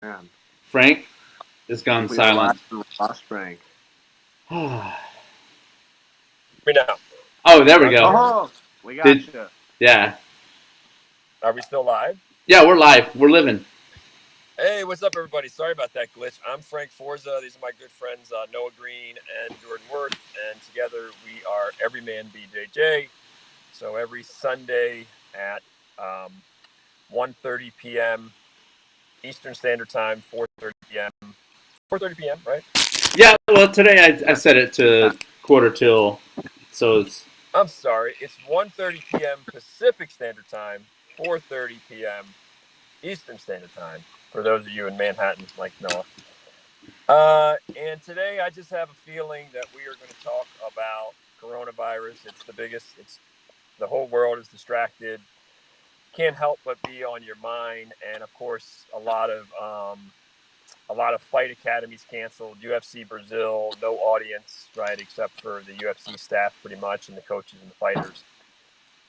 Man, Frank has I gone think we silent. lost Frank. Oh, Me now. there we Y'all can go. hear me? Oh, we Did got you. yeah, Are we still live? yeah. We're live. We're living. Hey, what's up, everybody? Sorry about that glitch. I'm Frank Forza. These are my good friends Noah Green and Jordan Worth, and together we are Everyman BJJ. So every Sunday at 1:30 p.m. Eastern Standard Time, 4:30 p.m. 4:30 p.m. Right? Yeah. Well, today I Yep. set it to quarter till, so it's I'm sorry. It's 1:30 p.m. Pacific Standard Time, 4:30 p.m. Eastern Standard Time. For those of you in Manhattan, like Noah. And today I just have a feeling that we are going to talk about coronavirus. It's the biggest. It's the whole world is distracted. Can't help but be on your mind. And of course, a lot of fight academies canceled. UFC Brazil, no audience, right, except for the UFC staff, pretty much, and the coaches and the fighters.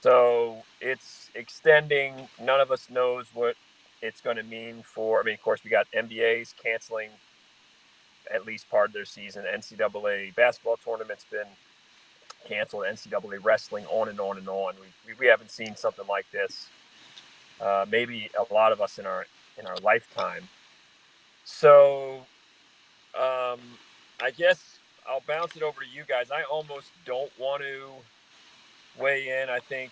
So it's extending. None of us knows what it's going to mean for. I mean, of course, we got NBA's canceling at least part of their season. NCAA basketball tournament's been canceled. NCAA wrestling, on and on and on. We haven't seen something like this. Maybe a lot of us in our lifetime. So I guess I'll bounce it over to you guys. I almost don't want to weigh in. I think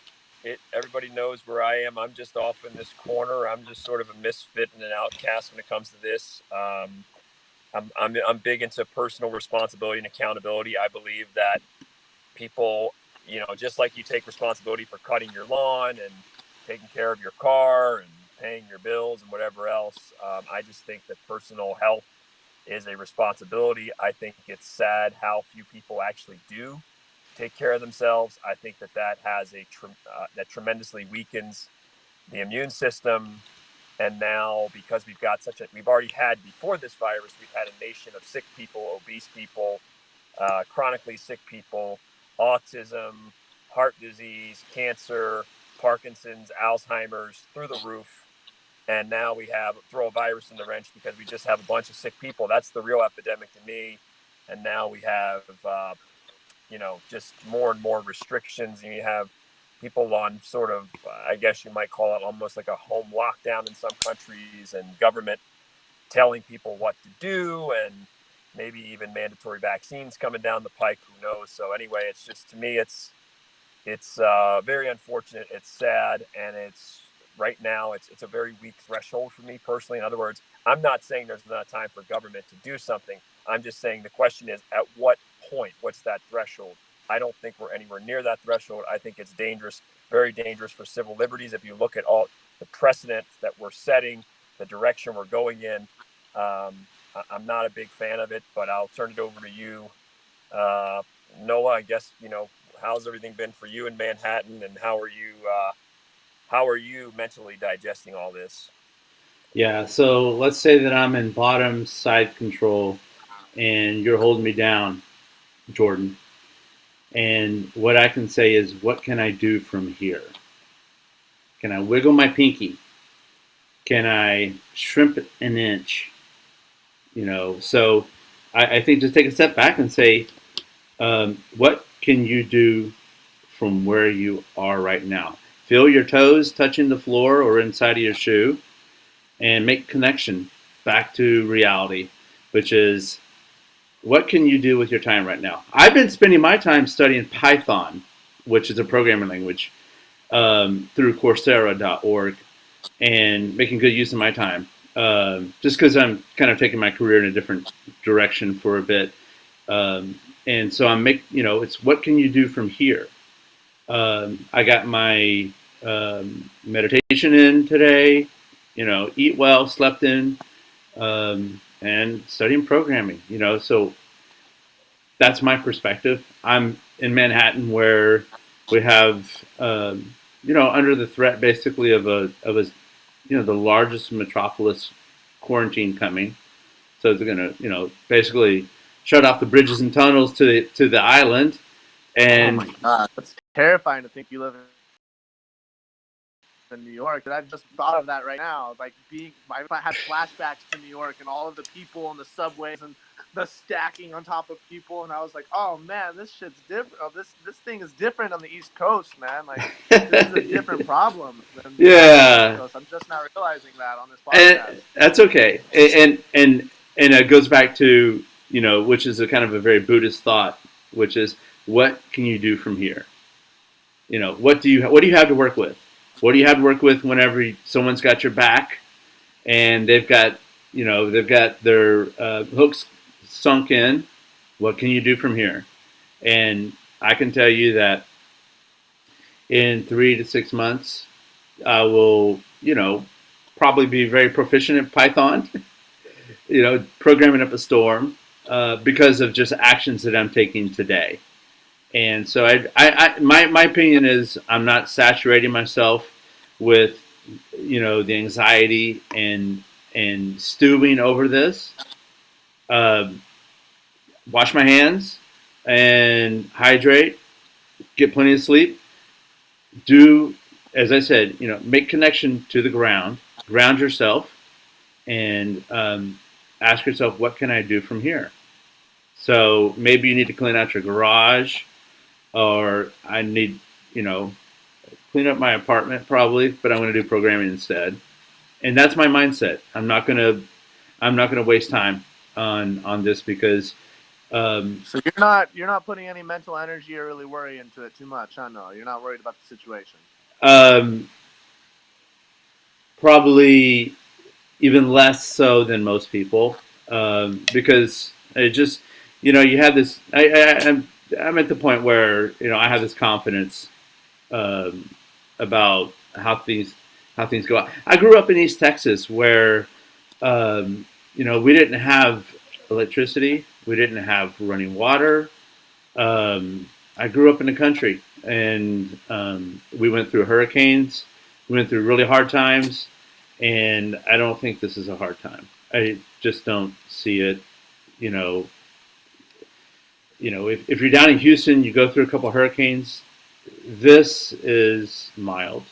everybody knows where I am. I'm just off in this corner. I'm just sort of a misfit and an outcast when it comes to this. I'm big into personal responsibility and accountability. I believe that people, just like you take responsibility for cutting your lawn and taking care of your car and paying your bills and whatever else, I just think that personal health is a responsibility. I think it's sad how few people actually do take care of themselves. I think that has that tremendously weakens the immune system. And now, because we've already had before this virus, we've had a nation of sick people, obese people, chronically sick people, autism, heart disease, cancer, Parkinson's, Alzheimer's through the roof. And now we have throw a virus in the wrench because we just have a bunch of sick people. That's the real epidemic to me. And now we have, just more and more restrictions. And you have people on sort of, I guess you might call it almost like a home lockdown in some countries, and government telling people what to do, and maybe even mandatory vaccines coming down the pike. Who knows? So anyway, it's just, to me, it's very unfortunate. It's sad, and it's right now it's a very weak threshold for me personally. In other words, I'm not saying there's not time for government to do something. I'm just saying the question is, at what point? What's that threshold? I don't think we're anywhere near that threshold. I think it's dangerous, very dangerous for civil liberties. If you look at all the precedents that we're setting, the direction we're going in, I'm not a big fan of it. But I'll turn it over to you, uh, Noah. I guess how's everything been for you in Manhattan, and how are you mentally digesting all this? yeah. So let's say that I'm in bottom side control, and you're holding me down, Jordan. And what I can say is, what can I do from here? Can I wiggle my pinky? Can I shrimp it an inch? So I think just take a step back and say, what can you do from where you are right now? Feel your toes touching the floor or inside of your shoe, and make connection back to reality, which is, what can you do with your time right now? I've been spending my time studying Python, which is a programming language, through Coursera.org, and making good use of my time. Just because I'm kind of taking my career in a different direction for a bit, and so it's what can you do from here. I got my meditation in today. Eat well, slept in, and studying programming. So that's my perspective. I'm in Manhattan, where we have, under the threat basically of a the largest metropolis quarantine coming. So they're gonna basically shut off the bridges and tunnels to the island, Oh and my God, that's terrifying to think you live in New York. And I just thought of that right now. Like I had flashbacks to New York and all of the people and the subways and the stacking on top of people, and I was like, oh man, this shit's different. Oh, this thing is different on the East Coast, man. Like this is a different problem than on the West Yeah, Coast. I'm just now realizing that on this and podcast. that's okay. And it goes back to, which is a kind of a very Buddhist thought, which is, what can you do from here? What do you have to work with? What do you have to work with whenever someone's got your back and they've got their hooks sunk in? What can you do from here? And I can tell you that in 3 to 6 months, I will, probably be very proficient at Python, programming up a storm, because of just actions that I'm taking today. And so my opinion is, I'm not saturating myself with, the anxiety and stewing over this. Um, Wash my hands and hydrate, get plenty of sleep, do, as I said, make connection to the ground yourself, and ask yourself, what can I do from here? So maybe you need to clean out your garage, or I need, clean up my apartment probably, but I'm going to do programming instead. And that's my mindset. I'm not gonna waste time on this, because So you're not putting any mental energy or really worry into it too much. I know you're not worried about the situation. um, probably even less so than most people, because it just, you have this. I'm at the point where, I have this confidence, um, about how things go. I grew up in East Texas, where we didn't have electricity, we didn't have running water. I grew up in the country, and we went through hurricanes, we went through really hard times, and I don't think this is a hard time. I just don't see it. You know, if you're down in Houston, you go through a couple hurricanes. This is mild.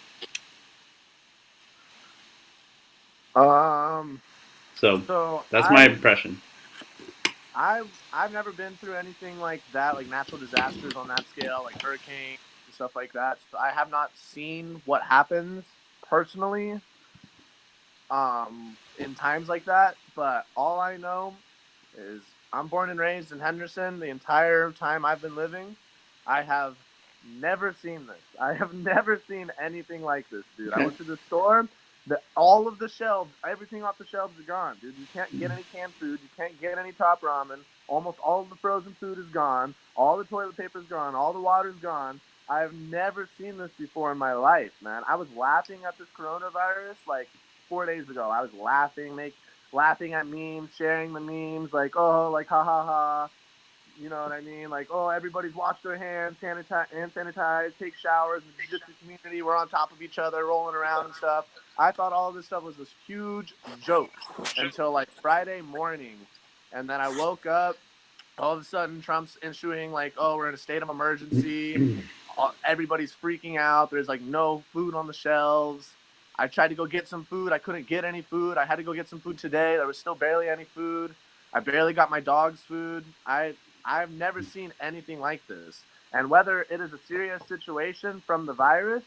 Um. So So that's my impression. I've never been through anything like that, like natural disasters on that scale, like hurricanes and stuff like that. So I have not seen what happens personally, in times like that. But all I know is I'm born and raised in Henderson. The entire time I've been living, I have never seen this. I have never seen anything like this, dude. I went to the store. All of the shelves, everything off the shelves is gone, dude. You can't get any canned food. You can't get any top ramen. Almost all of the frozen food is gone. All the toilet paper is gone. All the water's gone. I've never seen this before in my life, man. I was laughing at this coronavirus like 4 days ago. I was laughing at memes, sharing the memes, like, oh, like, ha ha ha. You know what I mean? Like, oh, everybody's washed their hands, sanitize, take showers. The jiu-jitsu community, we're on top of each other, rolling around and stuff. I thought all of this stuff was this huge joke until like Friday morning. And then I woke up. All of a sudden, Trump's issuing like, oh, we're in a state of emergency. Everybody's freaking out. There's like no food on the shelves. I tried to go get some food. I couldn't get any food. I had to go get some food today. There was still barely any food. I barely got my dog's food. I've never seen anything like this. And whether it is a serious situation from the virus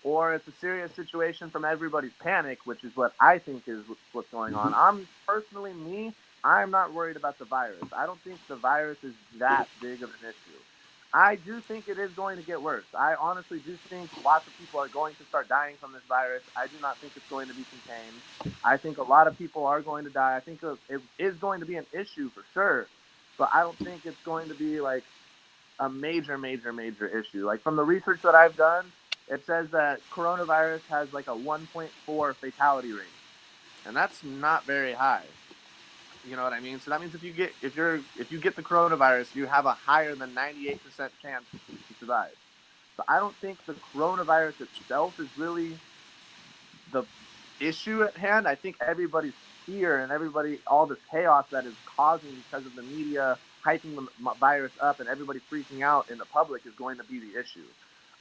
or it's a serious situation from everybody's panic, which is what I think is what's going on. I'm not worried about the virus. I don't think the virus is that big of an issue. I do think it is going to get worse. I honestly do think lots of people are going to start dying from this virus. I do not think it's going to be contained. I think a lot of people are going to die. I think it is going to be an issue for sure, but I don't think it's going to be like a major, major, major issue. Like from the research that I've done, it says that coronavirus has like a 1.4 fatality rate, and that's not very high. You know what I mean? So that means if you get the coronavirus, you have a higher than 98% chance to survive. So I don't think the coronavirus itself is really the issue at hand. I think everybody's fear and all this chaos that is causing because of the media hyping the virus up and everybody freaking out in the public is going to be the issue.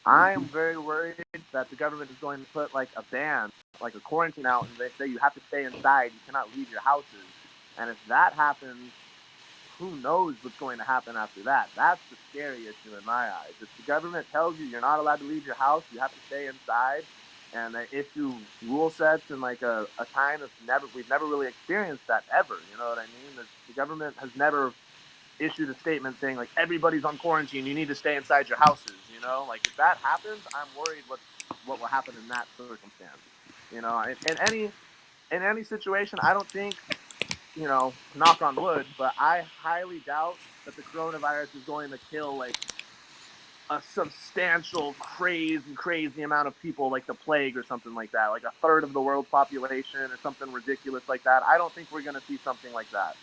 I am very worried that the government is going to put like a ban, like a quarantine out, and they say you have to stay inside, you cannot leave your houses. And if that happens, who knows what's going to happen after that? That's the scary issue in my eyes. If the government tells you you're not allowed to leave your house, you have to stay inside, and they issue rule sets in like a time that's we've never really experienced that ever. You know what I mean? The government has never issued a statement saying like everybody's on quarantine, you need to stay inside your houses. You know, like if that happens, I'm worried what will happen in that circumstance. You know, in any situation, I don't think, you know, knock on wood, but I highly doubt that the coronavirus is going to kill like a substantial, crazy amount of people, like the plague or something like that, like a third of the world's population or something ridiculous like that. I don't think we're going to see something like that.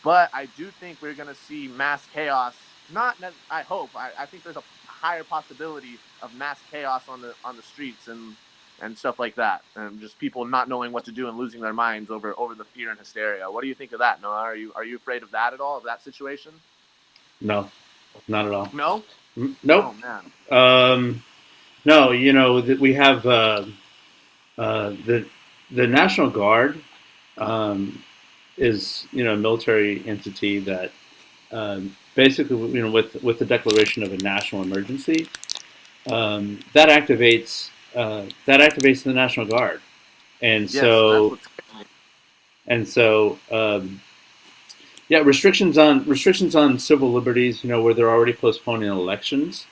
But I do think we're going to see mass chaos. I hope. I think there's a higher possibility of mass chaos on the streets and stuff like that, and just people not knowing what to do and losing their minds over the fear and hysteria. What do you think of that, Noah? Are you afraid of that at all? Of that situation? No, not at all. No. Nope. Oh man. No, you know that we have the National Guard is, you know, a military entity that basically, you know, with the declaration of a national emergency, that activates the National Guard, and Yes, so yeah, restrictions on civil liberties, you know, where they're already postponing elections,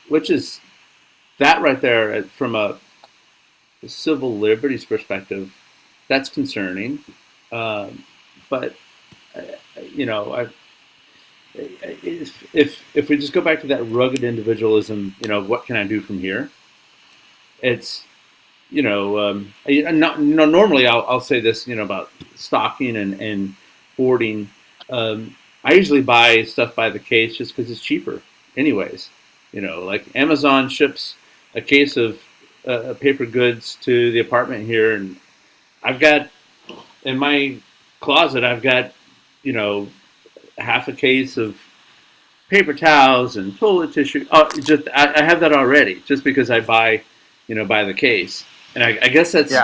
which is that right there from a civil liberties perspective, that's concerning. But you know, if we just go back to that rugged individualism, you know, what can I do from here? It's, you know, normally I'll say this, you know, about stocking and hoarding. I usually buy stuff by the case just because it's cheaper, anyways. You know, like Amazon ships a case of paper goods to the apartment here, and I've got in my closet, I've got, you know, half a case of paper towels and toilet tissue. Oh, just I have that already, just because I buy, you know, by the case. And I guess that's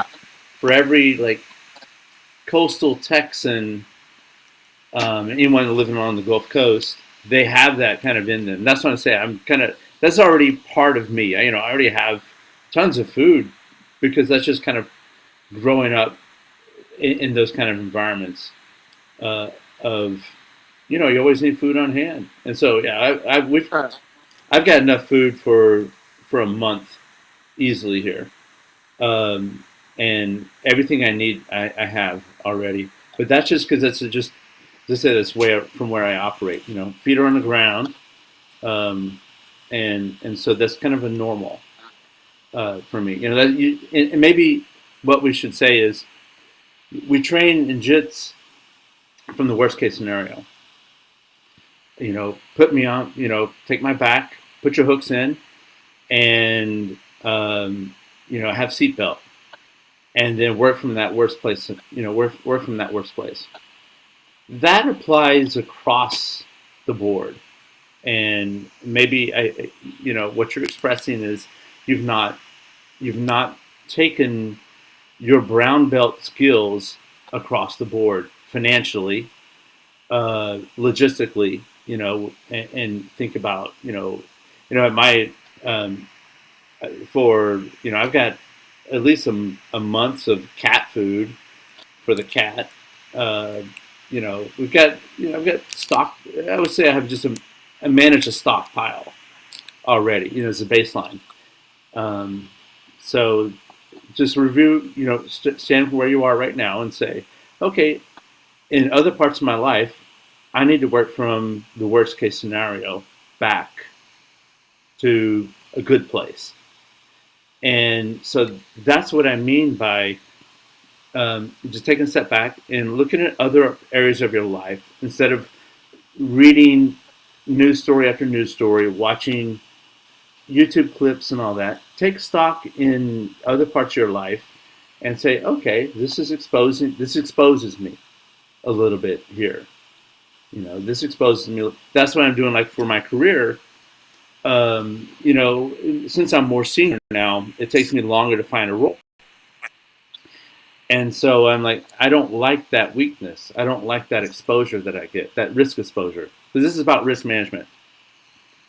for every like coastal Texan, anyone living on the Gulf Coast, they have that kind of in them. That's what I'm saying. That's already part of me. I already have tons of food because that's just kind of growing up in those kind of environments of, you know, you always need food on hand. And so, yeah, I've got enough food for a month easily here. And everything I need, I have already. But that's just because that's just to say that's from where I operate. You know, feet are on the ground, and so that's kind of a normal for me. You know, and maybe what we should say is we train in jits from the worst case scenario. You know, put me on. You know, take my back, put your hooks in, and you know, have seatbelt, and then work from that worst place. You know, work from that worst place. That applies across the board, and maybe you know, what you're expressing is you've not taken your brown belt skills across the board financially, logistically, you know, and think about, you know, at my for, you know, I've got at least a month's of cat food for the cat. You know, we've got, you know, I've got stock. I would say I have just I manage a stockpile already, you know, as a baseline. So just review, you know, stand from where you are right now and say, okay, in other parts of my life, I need to work from the worst case scenario back to a good place. And so that's what I mean by just taking a step back and looking at other areas of your life instead of reading news story after news story, watching YouTube clips and all that. Take stock in other parts of your life and say, okay, this exposes me a little bit here. You know, this exposes me. That's what I'm doing. Like for my career, since I'm more senior now, it takes me longer to find a role. And so I'm like, I don't like that weakness. I don't like that exposure that I get, that risk exposure. Because this is about risk management.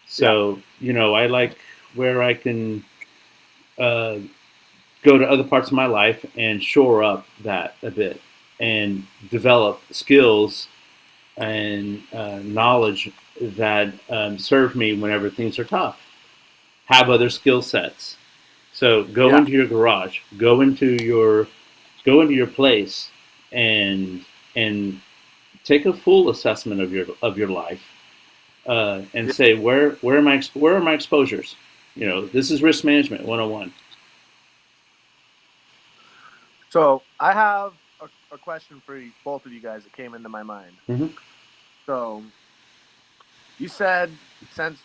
So, I like where I can go to other parts of my life and shore up that a bit and develop skills and knowledge that serve me whenever things are tough. Have other skill sets. So go into your garage, go into your place, and take a full assessment of your life, and say where are my exposures. This is risk management 101. So I have a question for both of you guys that came into my mind. Mm-hmm. So you said since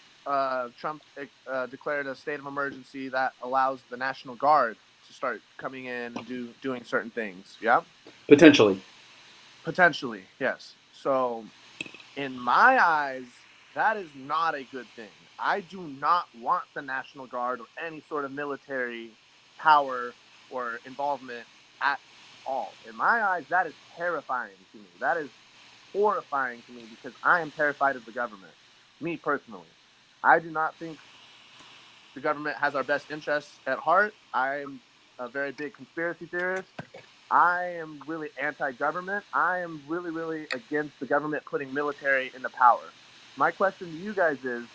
Trump declared a state of emergency, that allows the National Guard to start coming in and doing certain things. Yeah? Potentially. Potentially, yes. So in my eyes, that is not a good thing. I do not want the National Guard or any sort of military power or involvement at all. In my eyes, that is terrifying to me. That is horrifying to me because I am terrified of the government. Me personally. I do not think the government has our best interests at heart. I am a very big conspiracy theorist. I am really anti-government. I am really, really against the government putting military into power. My question to you guys is,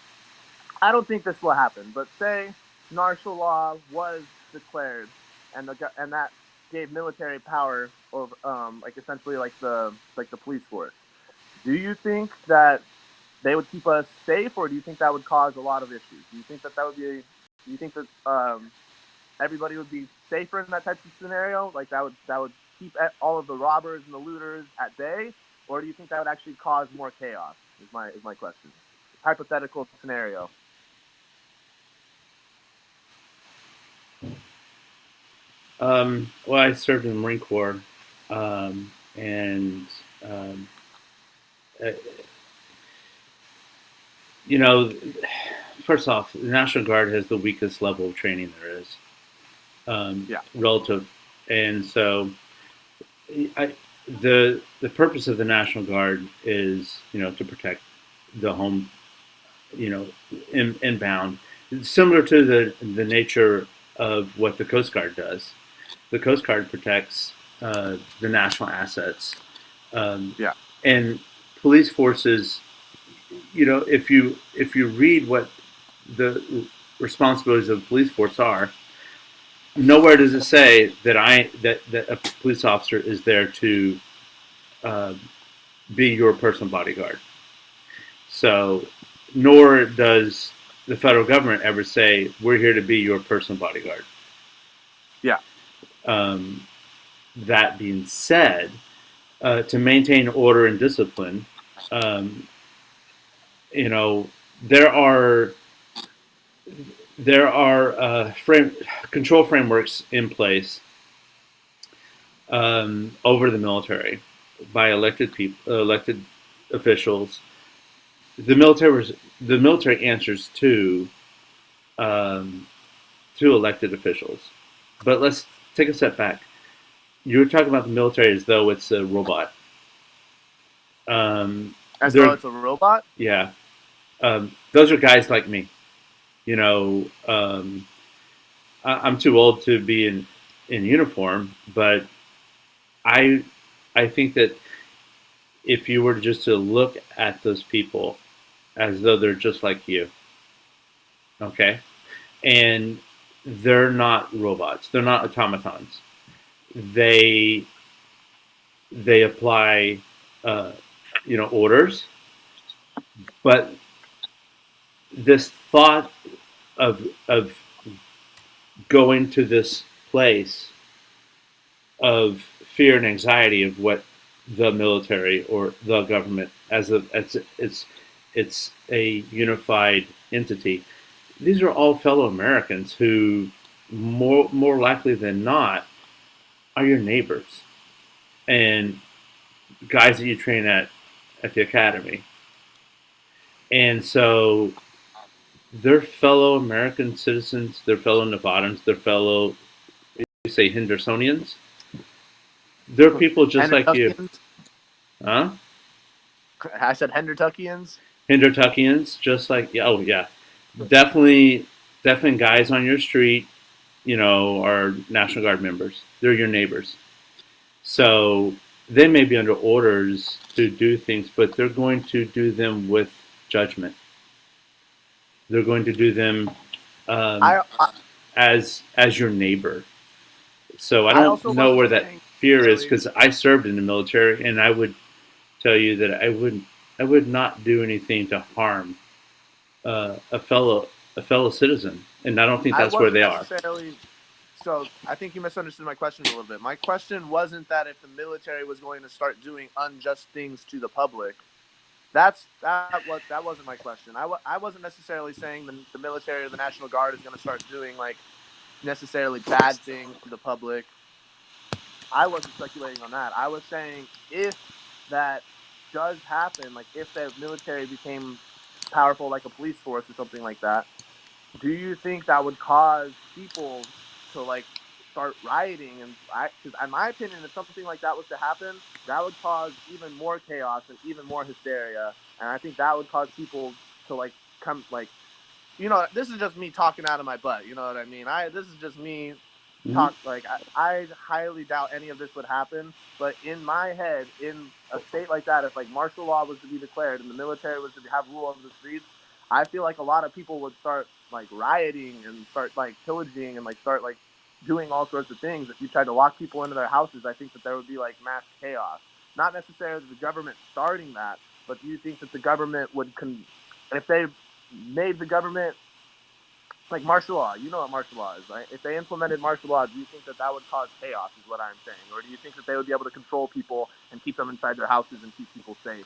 I don't think this will happen, but say martial law was declared and that gave military power over, like essentially like the police force. Do you think that they would keep us safe, or do you think that would cause a lot of issues? Do you think that would be? Do you think that everybody would be safer in that type of scenario? Like that would keep all of the robbers and the looters at bay, or do you think that would actually cause more chaos? Is my question. Hypothetical scenario. Well, I served in the Marine Corps, and uh, first off, the National Guard has the weakest level of training there is, relative, and so the purpose of the National Guard is to protect the home, inbound. It's similar to the nature of what the Coast Guard does. The Coast Guard protects the national assets, and police forces. If you read what the responsibilities of the police force are, nowhere does it say that that a police officer is there to be your personal bodyguard. So, nor does the federal government ever say we're here to be your personal bodyguard. Yeah. That being said, to maintain order and discipline, there are control frameworks in place over the military by elected officials. The military answers to elected officials. But let's take a step back. You were talking about the military as though it's a robot. As though it's a robot? Yeah. Those are guys like me. I'm too old to be in uniform, but I think that if you were just to look at those people as though they're just like you, okay, and they're not robots, they're not automatons. They apply, orders, but this thought of going to this place of fear and anxiety of what the military or the government it's a unified entity. These are all fellow Americans who more likely than not are your neighbors and guys that you train at the academy. And so they're fellow American citizens, they're fellow Nevadans, they're fellow, you say Hendersonians. They're people just like you. Huh? I said Hendertuckians. Hendertuckians, just like, yeah, oh yeah. Definitely, definitely guys on your street, are National Guard members. They're your neighbors. So they may be under orders to do things, but they're going to do them with judgment. They're going to do them I as your neighbor. So I I don't also know wasn't where that saying fear is, necessarily. because I served in the military, and I would tell you that I would not do anything to harm a fellow citizen, and I don't think I that's where wasn't they are. necessarily. So I think you misunderstood my question a little bit. My question wasn't that if the military was going to start doing unjust things to the public. That wasn't my question. I wasn't necessarily saying the military or the National Guard is going to start doing like necessarily bad things to the public. I wasn't speculating on that. I was saying if that does happen, like if the military became powerful like a police force or something like that, do you think that would cause people to like start rioting? And because in my opinion, if something like that was to happen, that would cause even more chaos and even more hysteria. And I think that would cause people to like come like, this is just me talking out of my butt. You know what I mean? This is just me Mm-hmm. talk like I highly doubt any of this would happen. But in my head, in a state like that, if like martial law was to be declared and the military was to have rule over the streets, I feel like a lot of people would start like rioting and start like pillaging and like start like doing all sorts of things. If you tried to lock people into their houses, I think that there would be like mass chaos. Not necessarily the government starting that, but do you think that the government would if they made the government like martial law? You know what martial law is, right? If they implemented martial law, do you think that that would cause chaos? Is what I'm saying, or do you think that they would be able to control people and keep them inside their houses and keep people safe?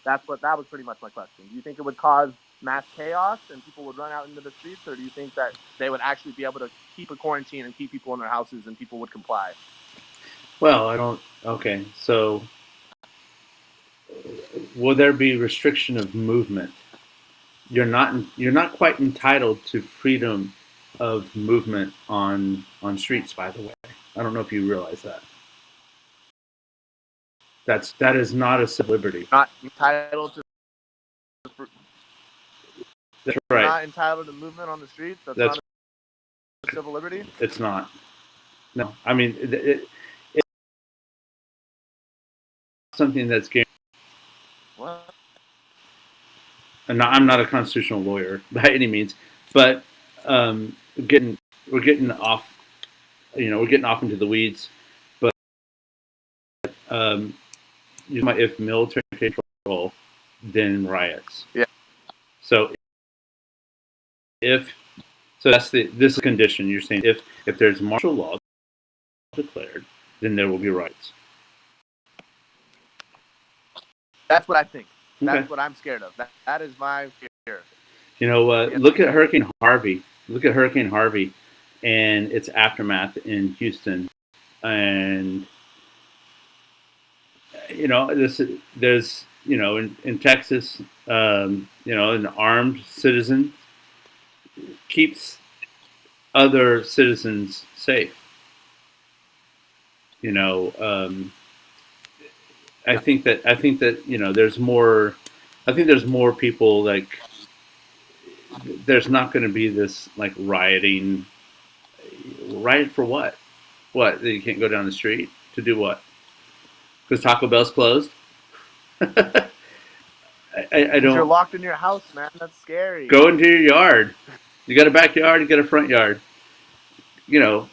That was pretty much my question. Do you think it would cause mass chaos and people would run out into the streets, or do you think that they would actually be able to keep a quarantine and keep people in their houses and people would comply? Well, I don't. Okay, so will there be restriction of movement? You're not quite entitled to freedom of movement on streets. By the way, I don't know if you realize that. That is not a civil liberty. Not entitled to. That's You're right. not entitled to movement on the streets. That's That's not a civil liberty. It's not. No, I mean it's something that's guaranteed. What? And I'm not a constitutional lawyer by any means, but we're getting off. We're getting off into the weeds. But if military control, then riots. Yeah. So this is a condition. You're saying if there's martial law declared, then there will be riots. That's what I think. That's Okay. what I'm scared of. That is my fear. Look at Hurricane Harvey. Look at Hurricane Harvey and its aftermath in Houston. And, there's, in Texas, an armed citizen keeps other citizens safe. I think that there's more. I think there's more people like. There's not going to be this like rioting. Riot for what? What? You can't go down the street to do what? Because Taco Bell's closed. I don't. You're locked in your house, man. That's scary. Go into your yard. You got a backyard. You got a front yard.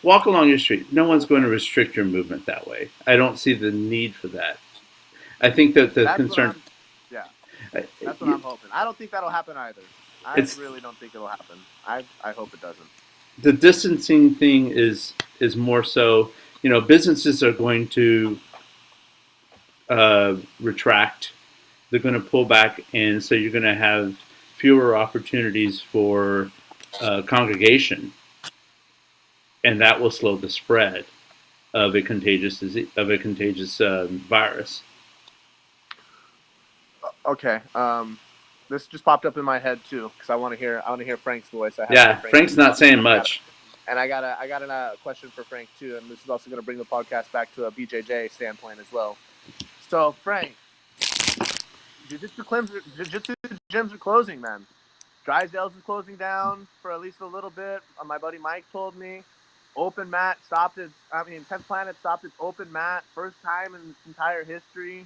Walk along your street. No one's going to restrict your movement that way. I don't see the need for that. I think that the concern. That's what I'm hoping. I don't think that'll happen either. I really don't think it'll happen. I hope it doesn't. The distancing thing is more so. Businesses are going to retract. They're going to pull back, and so you're going to have fewer opportunities for congregation, and that will slow the spread of a contagious disease, of a contagious virus. Okay. this just popped up in my head too because I want to hear Frank's voice. I haven't Yeah, heard Frank's voice. not saying much. And I got a question for Frank too, and this is also going to bring the podcast back to a BJJ standpoint as well. So Frank, Jiu-Jitsu gyms are closing, man. Drysdale's is closing down for at least a little bit. My buddy Mike told me. Open mat stopped its. 10th Planet stopped its open mat first time in its entire history.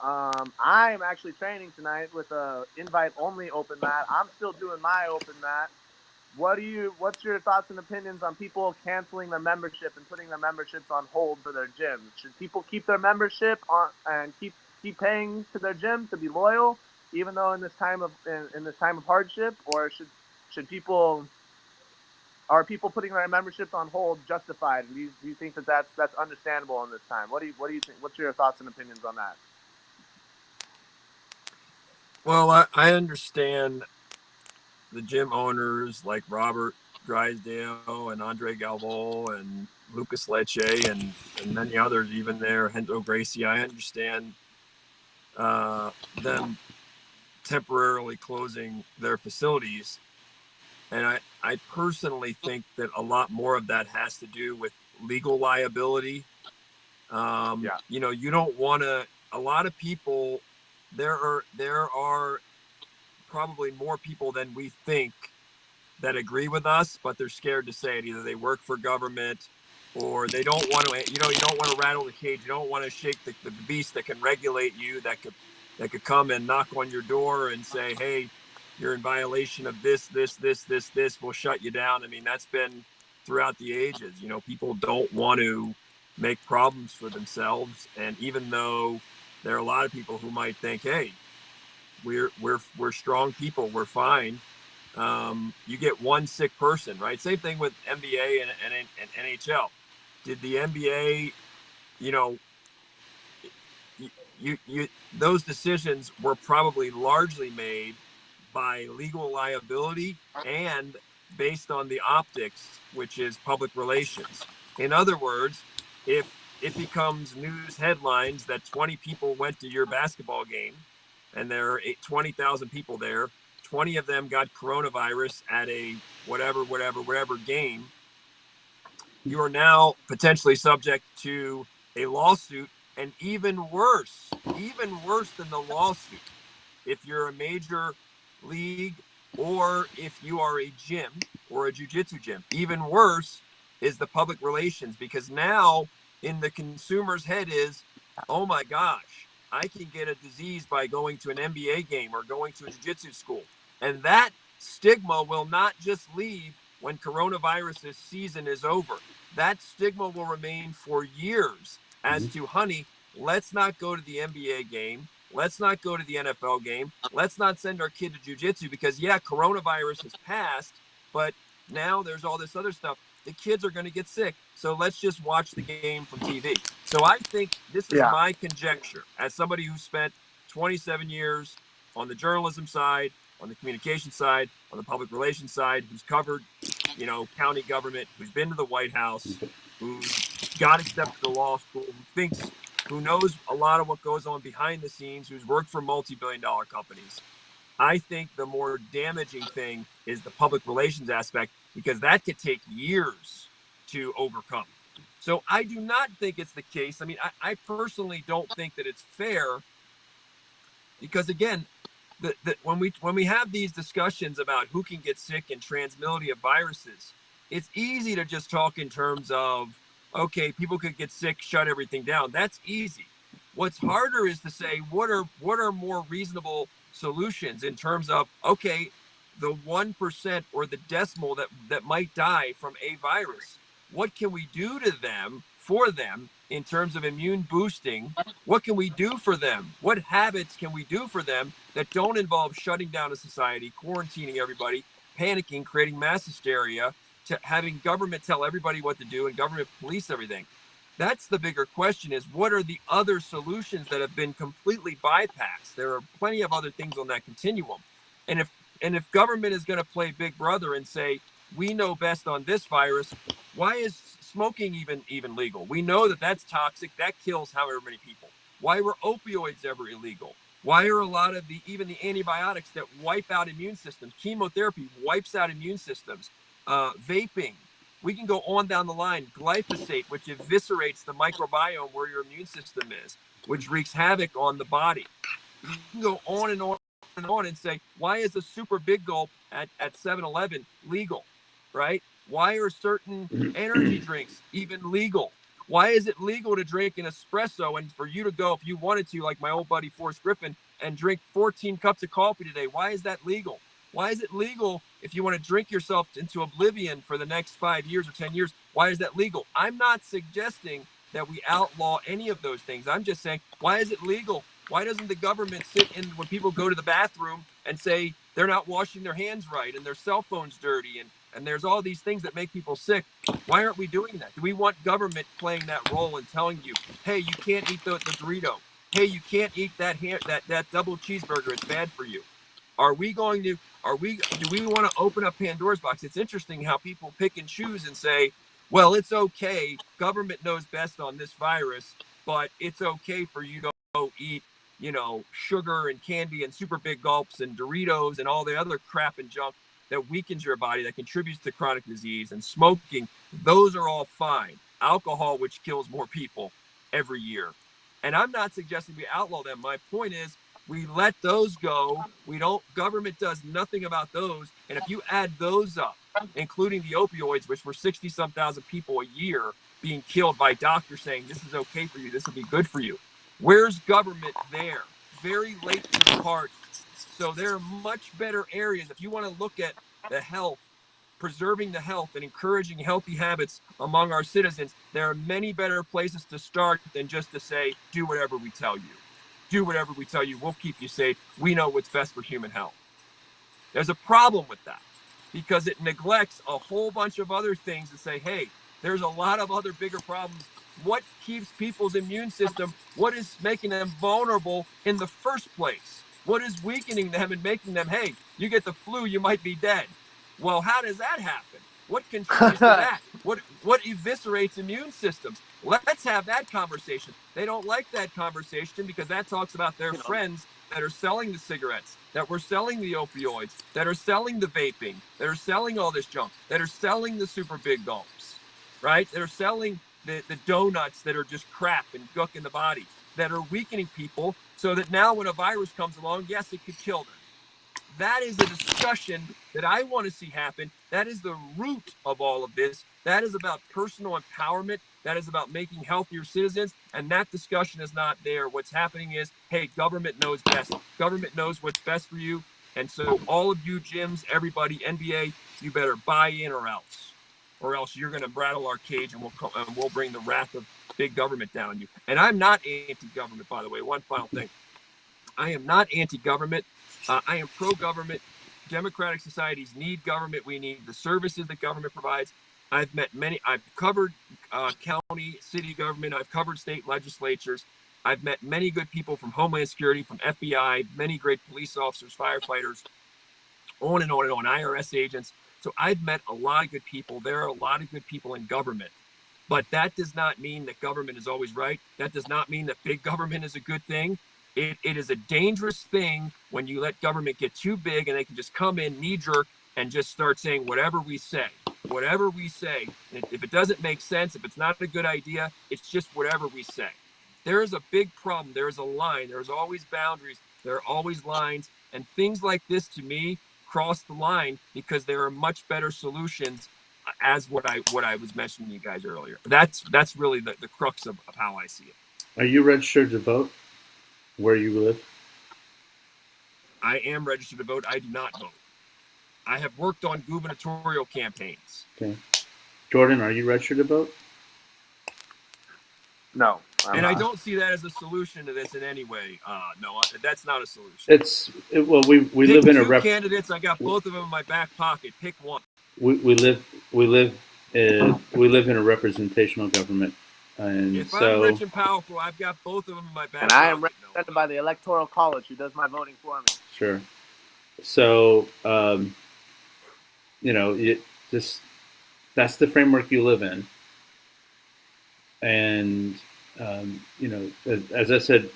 I am actually training tonight with a invite only open mat. I'm still doing my open mat. What's your thoughts and opinions on people canceling their membership and putting their memberships on hold for their gyms? Should people keep their membership on and keep paying to their gym to be loyal, even though in this time of hardship, or should people are people putting their memberships on hold justified? Do you think that that's understandable in this time? What do you think? What's your thoughts and opinions on that? Well, I understand the gym owners like Robert Drysdale and Andre Galvo and Lucas Lecce and many others, even there, Hendo Gracie. I understand them temporarily closing their facilities. And I personally think that a lot more of that has to do with legal liability. You don't want to, a lot of people, there are probably more people than we think that agree with us, but they're scared to say it. Either they work for government or they don't want to, you don't want to rattle the cage. You don't want to shake the beast that can regulate you, that could come and knock on your door and say, hey, you're in violation of this, we'll shut you down. I mean, that's been throughout the ages. People don't want to make problems for themselves. And even though there are a lot of people who might think, hey, we're strong people, we're fine. You get one sick person, right? Same thing with NBA and NHL. Did the NBA, those decisions were probably largely made by legal liability and based on the optics, which is public relations. In other words, if it becomes news headlines that 20 people went to your basketball game and there are 20,000 people there, 20 of them got coronavirus at a whatever game, you are now potentially subject to a lawsuit. And even worse than the lawsuit, if you're a major league or if you are a gym or a jiu-jitsu gym, even worse is the public relations, because now in the consumer's head is, oh my gosh, I can get a disease by going to an NBA game or going to a jiu-jitsu school. And that stigma will not just leave when coronavirus season is over. That stigma will remain for years as to, honey, let's not go to the NBA game. Let's not go to the NFL game. Let's not send our kid to jiu-jitsu because, yeah, coronavirus has passed, but now there's all this other stuff. The kids are going to get sick. So let's just watch the game from TV. So I think this is my conjecture as somebody who spent 27 years on the journalism side, on the communication side, on the public relations side, who's covered, county government, who's been to the White House, who's got accepted to law school, who knows a lot of what goes on behind the scenes, who's worked for multi-billion-dollar companies. I think the more damaging thing is the public relations aspect, because that could take years to overcome. So I do not think it's the case. I mean, I personally don't think that it's fair, because again, when we have these discussions about who can get sick and transmissibility of viruses, it's easy to just talk in terms of, okay, people could get sick, shut everything down. That's easy. What's harder is to say what are more reasonable solutions in terms of, okay, the 1% or the decimal that might die from a virus. What can we do to them, for them, in terms of immune boosting? What can we do for them? What habits can we do for them that don't involve shutting down a society, quarantining everybody, panicking, creating mass hysteria, to having government tell everybody what to do and government police everything? That's the bigger question, is what are the other solutions that have been completely bypassed? There are plenty of other things on that continuum. And if government is going to play big brother and say, we know best on this virus, why is smoking even legal? We know that that's toxic. That kills however many people. Why were opioids ever illegal? Why are a lot of even the antibiotics that wipe out immune systems, chemotherapy wipes out immune systems, vaping, we can go on down the line, glyphosate, which eviscerates the microbiome where your immune system is, which wreaks havoc on the body. You can go on and on and on and say, why is a super big gulp at 7-Eleven legal, right? Why are certain energy drinks even legal? Why is it legal to drink an espresso and for you to go, if you wanted to, like my old buddy Forrest Griffin, and drink 14 cups of coffee today? Why is that legal? Why is it legal if you want to drink yourself into oblivion for the next 5 years or 10 years? Why is that legal? I'm not suggesting that we outlaw any of those things. I'm just saying, why is it legal? Why doesn't the government sit in when people go to the bathroom and say they're not washing their hands right and their cell phone's dirty and there's all these things that make people sick? Why aren't we doing that? Do we want government playing that role and telling you, hey, you can't eat the burrito. Hey, you can't eat that double cheeseburger. It's bad for you. Do we want to open up Pandora's box? It's interesting how people pick and choose and say, well, it's okay. Government knows best on this virus, but it's okay for you to go eat, sugar and candy and super big gulps and Doritos and all the other crap and junk that weakens your body, that contributes to chronic disease, and smoking. Those are all fine. Alcohol, which kills more people every year. And I'm not suggesting we outlaw them. My point is, we let those go. Government does nothing about those. And if you add those up, including the opioids, which were 60-some thousand people a year being killed by doctors saying, this is okay for you, this will be good for you. Where's government there? Very late to the party. So there are much better areas. If you want to look at the health, preserving the health and encouraging healthy habits among our citizens, there are many better places to start than just to say, do whatever we tell you. Do whatever we tell you. We'll keep you safe. We know what's best for human health. There's a problem with that because it neglects a whole bunch of other things and say, hey, there's a lot of other bigger problems. What keeps people's immune system? What is making them vulnerable in the first place? What is weakening them and making them, hey, you get the flu, you might be dead. Well, how does that happen? What contributes to that? What eviscerates immune systems? Let's have that conversation. They don't like that conversation because that talks about their friends that are selling the cigarettes, that were selling the opioids, that are selling the vaping, that are selling all this junk, that are selling the super big gulps, right? That are selling the donuts that are just crap and gunk in the body, that are weakening people so that now when a virus comes along, yes, it could kill them. That is a discussion that I want to see happen. That is the root of all of this. That is about personal empowerment. That is about making healthier citizens. And that discussion is not there. What's happening is, hey, government knows best. Government knows what's best for you. And so all of you gyms, everybody, NBA, you better buy in or else you're going to rattle our cage and we'll bring the wrath of big government down on you. And I'm not anti-government, by the way. One final thing. I am not anti-government. I am pro-government. Democratic societies need government. We need the services that government provides. I've covered county, city government. I've covered state legislatures. I've met many good people from Homeland Security, from FBI, many great police officers, firefighters, on and on and on, IRS agents. So I've met a lot of good people. There are a lot of good people in government. But that does not mean that government is always right. That does not mean that big government is a good thing. It is a dangerous thing when you let government get too big and they can just come in knee-jerk and just start saying whatever we say. And if it doesn't make sense, if it's not a good idea, it's just whatever we say. There is a big problem. There is a line. There's always boundaries. There are always lines. And things like this, to me, cross the line because there are much better solutions as what I was mentioning to you guys earlier. That's really the crux of how I see it. Are you registered to vote where you live? I am registered to vote. I do not vote. I have worked on gubernatorial campaigns. Okay. Jordan, are you registered to vote? No. I don't see that as a solution to this in any way. No, that's not a solution. We live in a candidates. I got both of them in my back pocket. Pick one. We live in a representational government, and if so I'm rich and powerful, I've got both of them in my back pocket. And I am represented by the Electoral College, who does my voting for me. Sure. So that's the framework you live in, and as I said,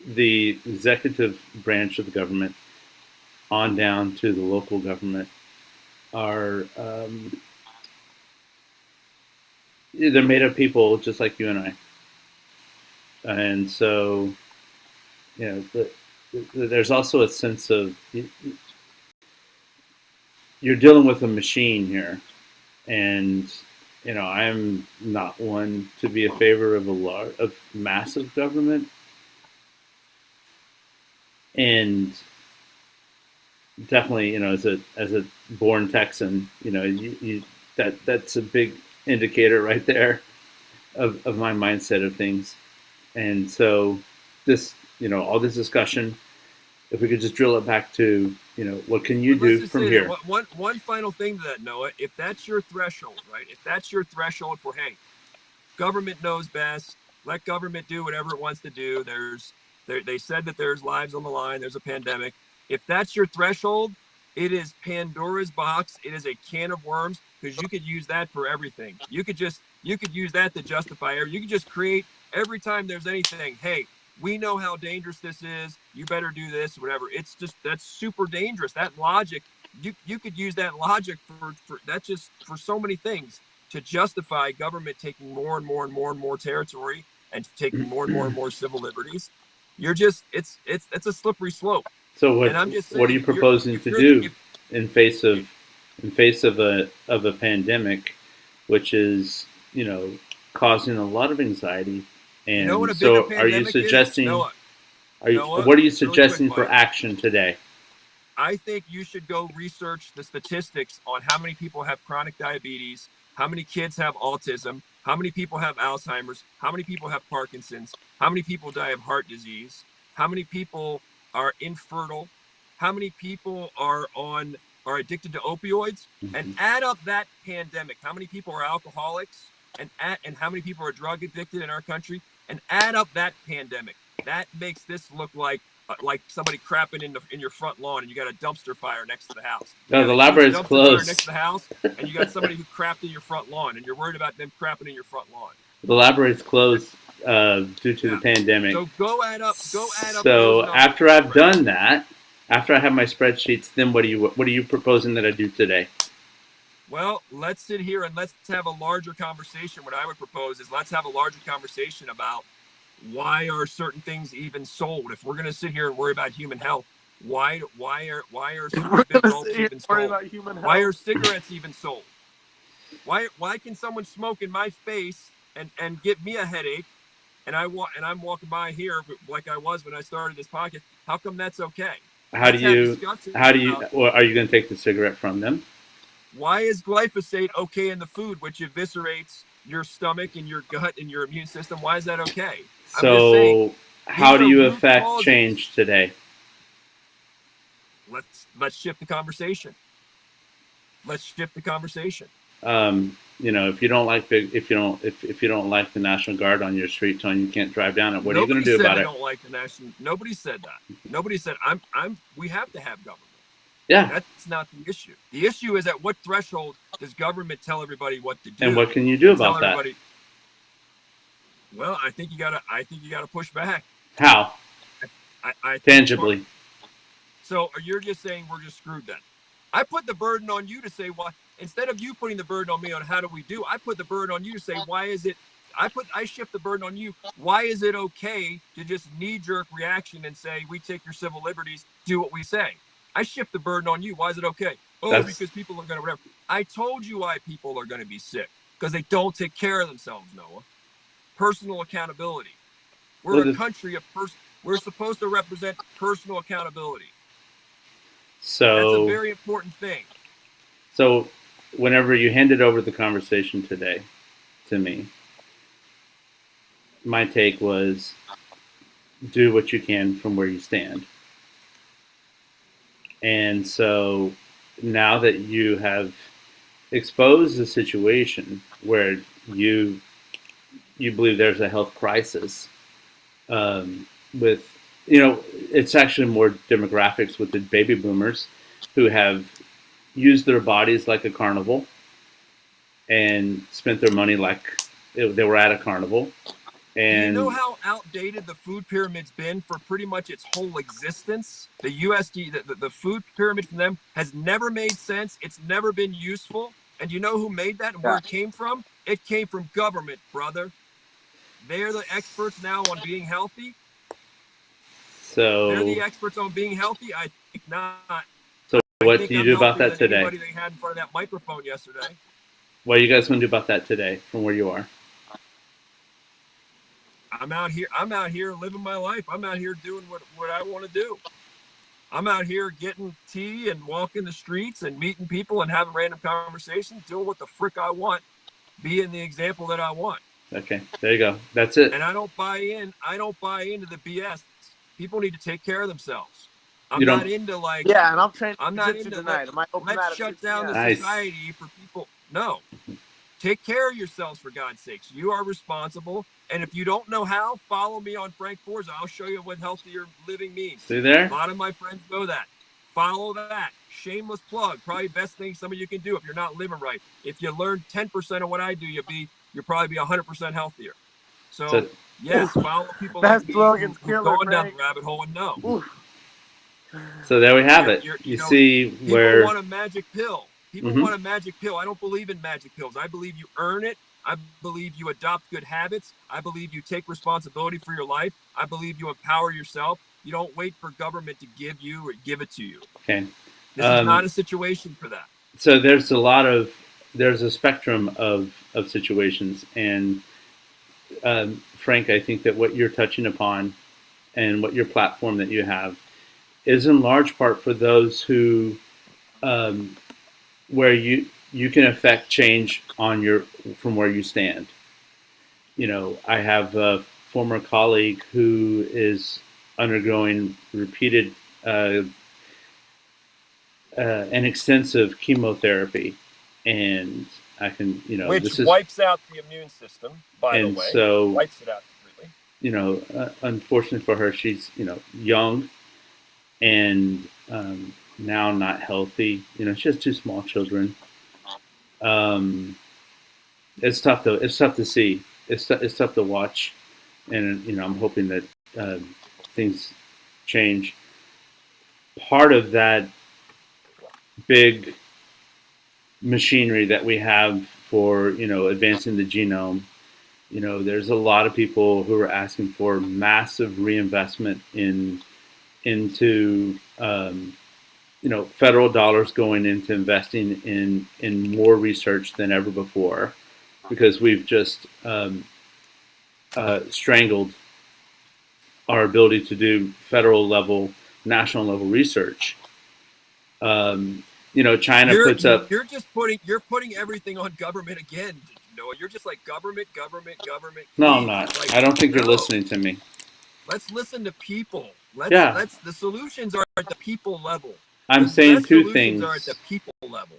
the executive branch of the government on down to the local government are they're made of people just like you and I, and so there's also a sense of you're dealing with a machine here, and I'm not one to be a favor of of massive government, and definitely as a born Texan, that's a big indicator right there of my mindset of things, and so this all this discussion, if we could just drill it back to what can you do from here? One final thing to that, Noah. If that's your threshold, right? If that's your threshold for, hey, government knows best, let government do whatever it wants to do. They said that there's lives on the line. There's a pandemic. If that's your threshold, it is Pandora's box. It is a can of worms, because you could use that for everything. You could use that to justify everything. You could just create, every time there's anything, hey, we know how dangerous this is. You better do this, whatever. It's just, that's super dangerous. That logic, you could use that logic for that's just for so many things, to justify government taking more and more and more and more territory and taking more and more and more civil liberties. You're just, it's a slippery slope. So what are you proposing to do in face of a pandemic, which is causing a lot of anxiety? And so, are you suggesting? What are you suggesting for action today? I think you should go research the statistics on how many people have chronic diabetes, how many kids have autism, how many people have Alzheimer's, how many people have Parkinson's, how many people die of heart disease, how many people are infertile, how many people are addicted to opioids, and add up that pandemic. How many people are alcoholics, and how many people are drug addicted in our country, and add up that pandemic. That makes this look like somebody crapping in your front lawn, and you got a dumpster fire next to the house. No, the library's closed. Next to the house, and you got somebody who crapped in your front lawn, and you're worried about them crapping in your front lawn. The library's closed due to the pandemic. So go add up. So after I've done that, after I have my spreadsheets, then what are you proposing that I do today? Well, let's sit here and let's have a larger conversation. What I would propose is let's have a larger conversation about why are certain things even sold. If we're going to sit here and worry about human health, why are cigarettes even sold? Why are cigarettes even sold? Why can someone smoke in my face and give me a headache, and I'm walking by here like I was when I started this podcast? How come that's okay? Are you going to take the cigarette from them? Why is glyphosate okay in the food, which eviscerates your stomach and your gut and your immune system? Why is that okay? So how do you affect change today? Let's shift the conversation. If you don't like if you don't like the National Guard on your street telling you can't drive down it, what are you going to do about it? Don't like the national. Nobody said that. Nobody said we have to have government. Yeah, that's not the issue. The issue is at what threshold does government tell everybody what to do? And what can you do about that? Well, I think you gotta push back. How? I tangibly. So you're just saying we're just screwed then? I put the burden on you to say why. Instead of you putting the burden on me on how do we do, I put the burden on you to say why is it. I shift the burden on you. Why is it okay to just knee-jerk reaction and say we take your civil liberties, do what we say? I shift the burden on you. Why is it okay? Because people are going to whatever. I told you why people are going to be sick. Because they don't take care of themselves, Noah. Personal accountability. We're a country of we're supposed to represent personal accountability. So that's a very important thing. So whenever you handed over the conversation today to me, my take was do what you can from where you stand. And so now that you have exposed the situation where you believe there's a health crisis, with it's actually more demographics with the baby boomers who have used their bodies like a carnival and spent their money like they were at a carnival, And do you know how outdated the food pyramid's been for pretty much its whole existence? The USD, the food pyramid from them has never made sense. It's never been useful. And you know who made that and where it came from? It came from government, brother. They're the experts now on being healthy. They're the so, experts on being healthy. I think not. so I what think do you I'm do about healthier that than today? anybody they had in front of that microphone yesterday. What are you guys going to do about that today from where you are? I'm out here living my life. I'm out here doing what I want to do. I'm out here getting tea and walking the streets and meeting people and having random conversations, doing what the frick I want, being the example that I want. Okay, there you go. That's it. And I don't buy into the BS. People need to take care of themselves. I'm You not don't. into like, Yeah, and I'm training I'm not jiu-jitsu into tonight. I might open that let's at shut 6 down the p.m. Nice. society for people. No, take care of yourselves for God's sakes. You are responsible. And if you don't know how, follow me on Frank Forza. I'll show you what healthier living means. See there? A lot of my friends know that. Follow that. Shameless plug. Probably best thing some of you can do if you're not living right. If you learn 10% of what I do, you'll probably be 100% healthier. So yes, follow people like me slogan's who've killer, gone down the Frank. rabbit hole and know. Oof. So there we have it. You see People where want a magic pill. People want a magic pill. I don't believe in magic pills. I believe you earn it. I believe you adopt good habits. I believe you take responsibility for your life. I believe you empower yourself. You don't wait for government to give you or give it to you. Okay. This is not a situation for that. So there's a spectrum of situations, and Frank, I think that what you're touching upon and what your platform that you have is in large part for those who where you can affect change from where you stand. You know, I have a former colleague who is undergoing repeated and extensive chemotherapy, and I can, which wipes out the immune system. By the way, so wipes it out completely. You know, unfortunately for her, she's young and now not healthy. You know, she has two small children. It's tough though. It's tough to see. It's tough to watch, and I'm hoping that things change. Part of that big machinery that we have for advancing the genome, there's a lot of people who are asking for massive reinvestment into federal dollars going into investing in more research than ever before, because we've just strangled our ability to do federal level, national level research. China puts up. You're putting everything on government again. Noah, you're just like government. No, I'm not. Like, I don't think you're listening to me. Let's listen to people. Yeah. The solutions are at the people level. I'm saying two things. Are at the people level.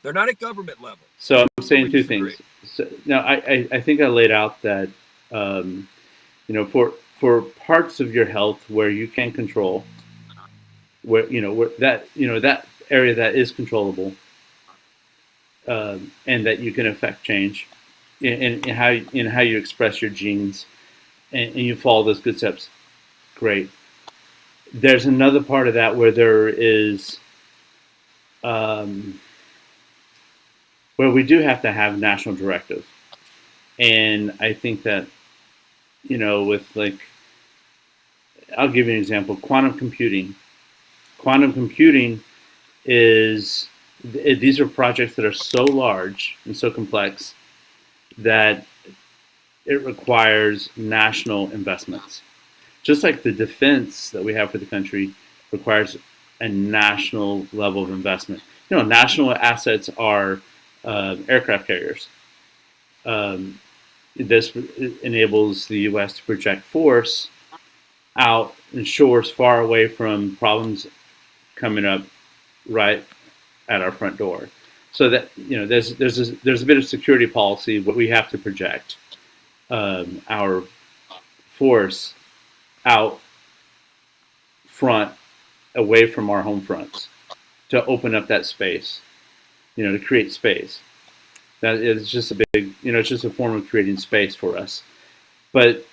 They're not at government level. So I'm saying two things. So, now, I think I laid out that for parts of your health where you can control, where that area that is controllable, and that you can affect change in how you express your genes, and you follow those good steps. Great. There's another part of that where there is where we do have to have national directive, and I think that with I'll give you an example. Quantum computing is these are projects that are so large and so complex that it requires national investments. Just like the defense that we have for the country requires a national level of investment. National assets are aircraft carriers. This enables the U.S. to project force out in shores far away from problems coming up right at our front door. So that there's a bit of security policy, but we have to project our force out front, away from our home fronts, to open up that space, to create space. That is just a big, it's just a form of creating space for us. But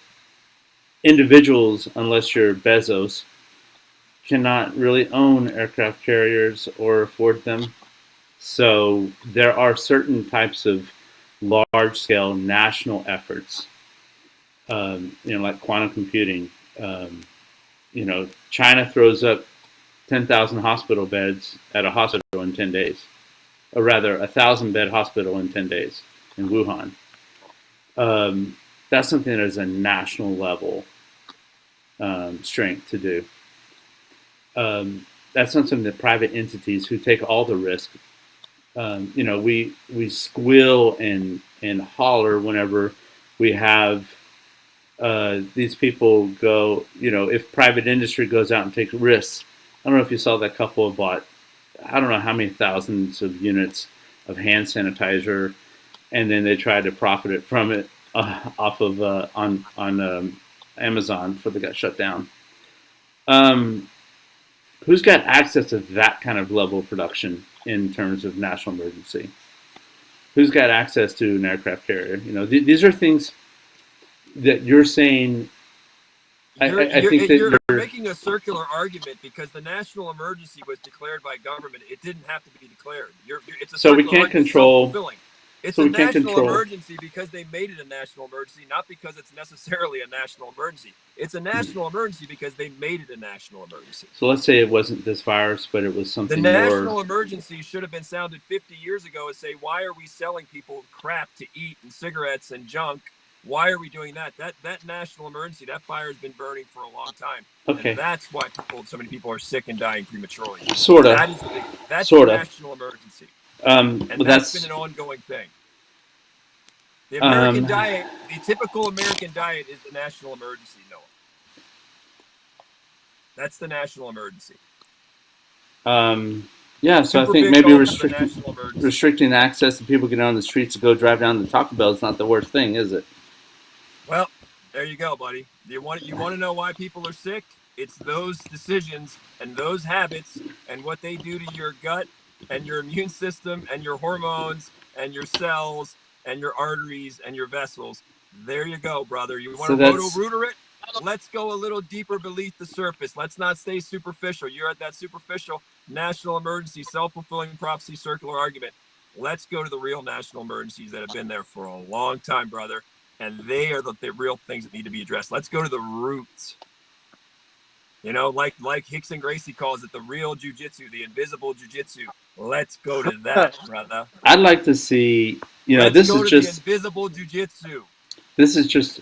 individuals, unless you're Bezos, cannot really own aircraft carriers or afford them. So there are certain types of large-scale national efforts, like quantum computing. China throws up 10,000 hospital beds at a hospital in 10 days, or rather, a 1,000-bed hospital in 10 days in Wuhan. That's something that is a national level strength to do. That's not something that private entities who take all the risk. We squeal and holler whenever we have these people go. If private industry goes out and takes risks. I don't know if you saw that couple bought, I don't know how many thousands of units of hand sanitizer, and then they tried to profit it from it off of on Amazon before they got shut down. Who's got access to that kind of level of production in terms of national emergency? Who's got access to an aircraft carrier? These are things that you're saying. I think that you're making a circular argument because the national emergency was declared by government. It didn't have to be declared. It's a so we can't control. It's a national emergency because they made it a national emergency, not because it's necessarily a national emergency. It's a national emergency because they made it a national emergency. So let's say it wasn't this virus, but it was something more. The national emergency should have been sounded 50 years ago and say, why are we selling people crap to eat and cigarettes and junk? Why are we doing that? That national emergency, that fire has been burning for a long time. Okay. And that's why so many people are sick and dying prematurely. Sort of. That's the national emergency. And that's been an ongoing thing. The American diet, the typical American diet is the national emergency, Noah. That's the national emergency. Yeah, so I think maybe restricting access to people getting on the streets to go drive down to Taco Bell is not the worst thing, is it? Well, there you go, buddy. You want to know why people are sick? It's those decisions and those habits and what they do to your gut and your immune system and your hormones and your cells and your arteries and your vessels. There you go, brother. You want to roto-rooter it? Let's go a little deeper beneath the surface. Let's not stay superficial. You're at that superficial national emergency, self-fulfilling prophecy, circular argument. Let's go to the real national emergencies that have been there for a long time, brother. And they are the real things that need to be addressed. Let's go to the roots. Like Hicks and Gracie calls it, the real Jiu Jitsu, the invisible Jiu Jitsu. Let's go to that, brother. I'd like to see, this is just the invisible Jiu Jitsu. This is just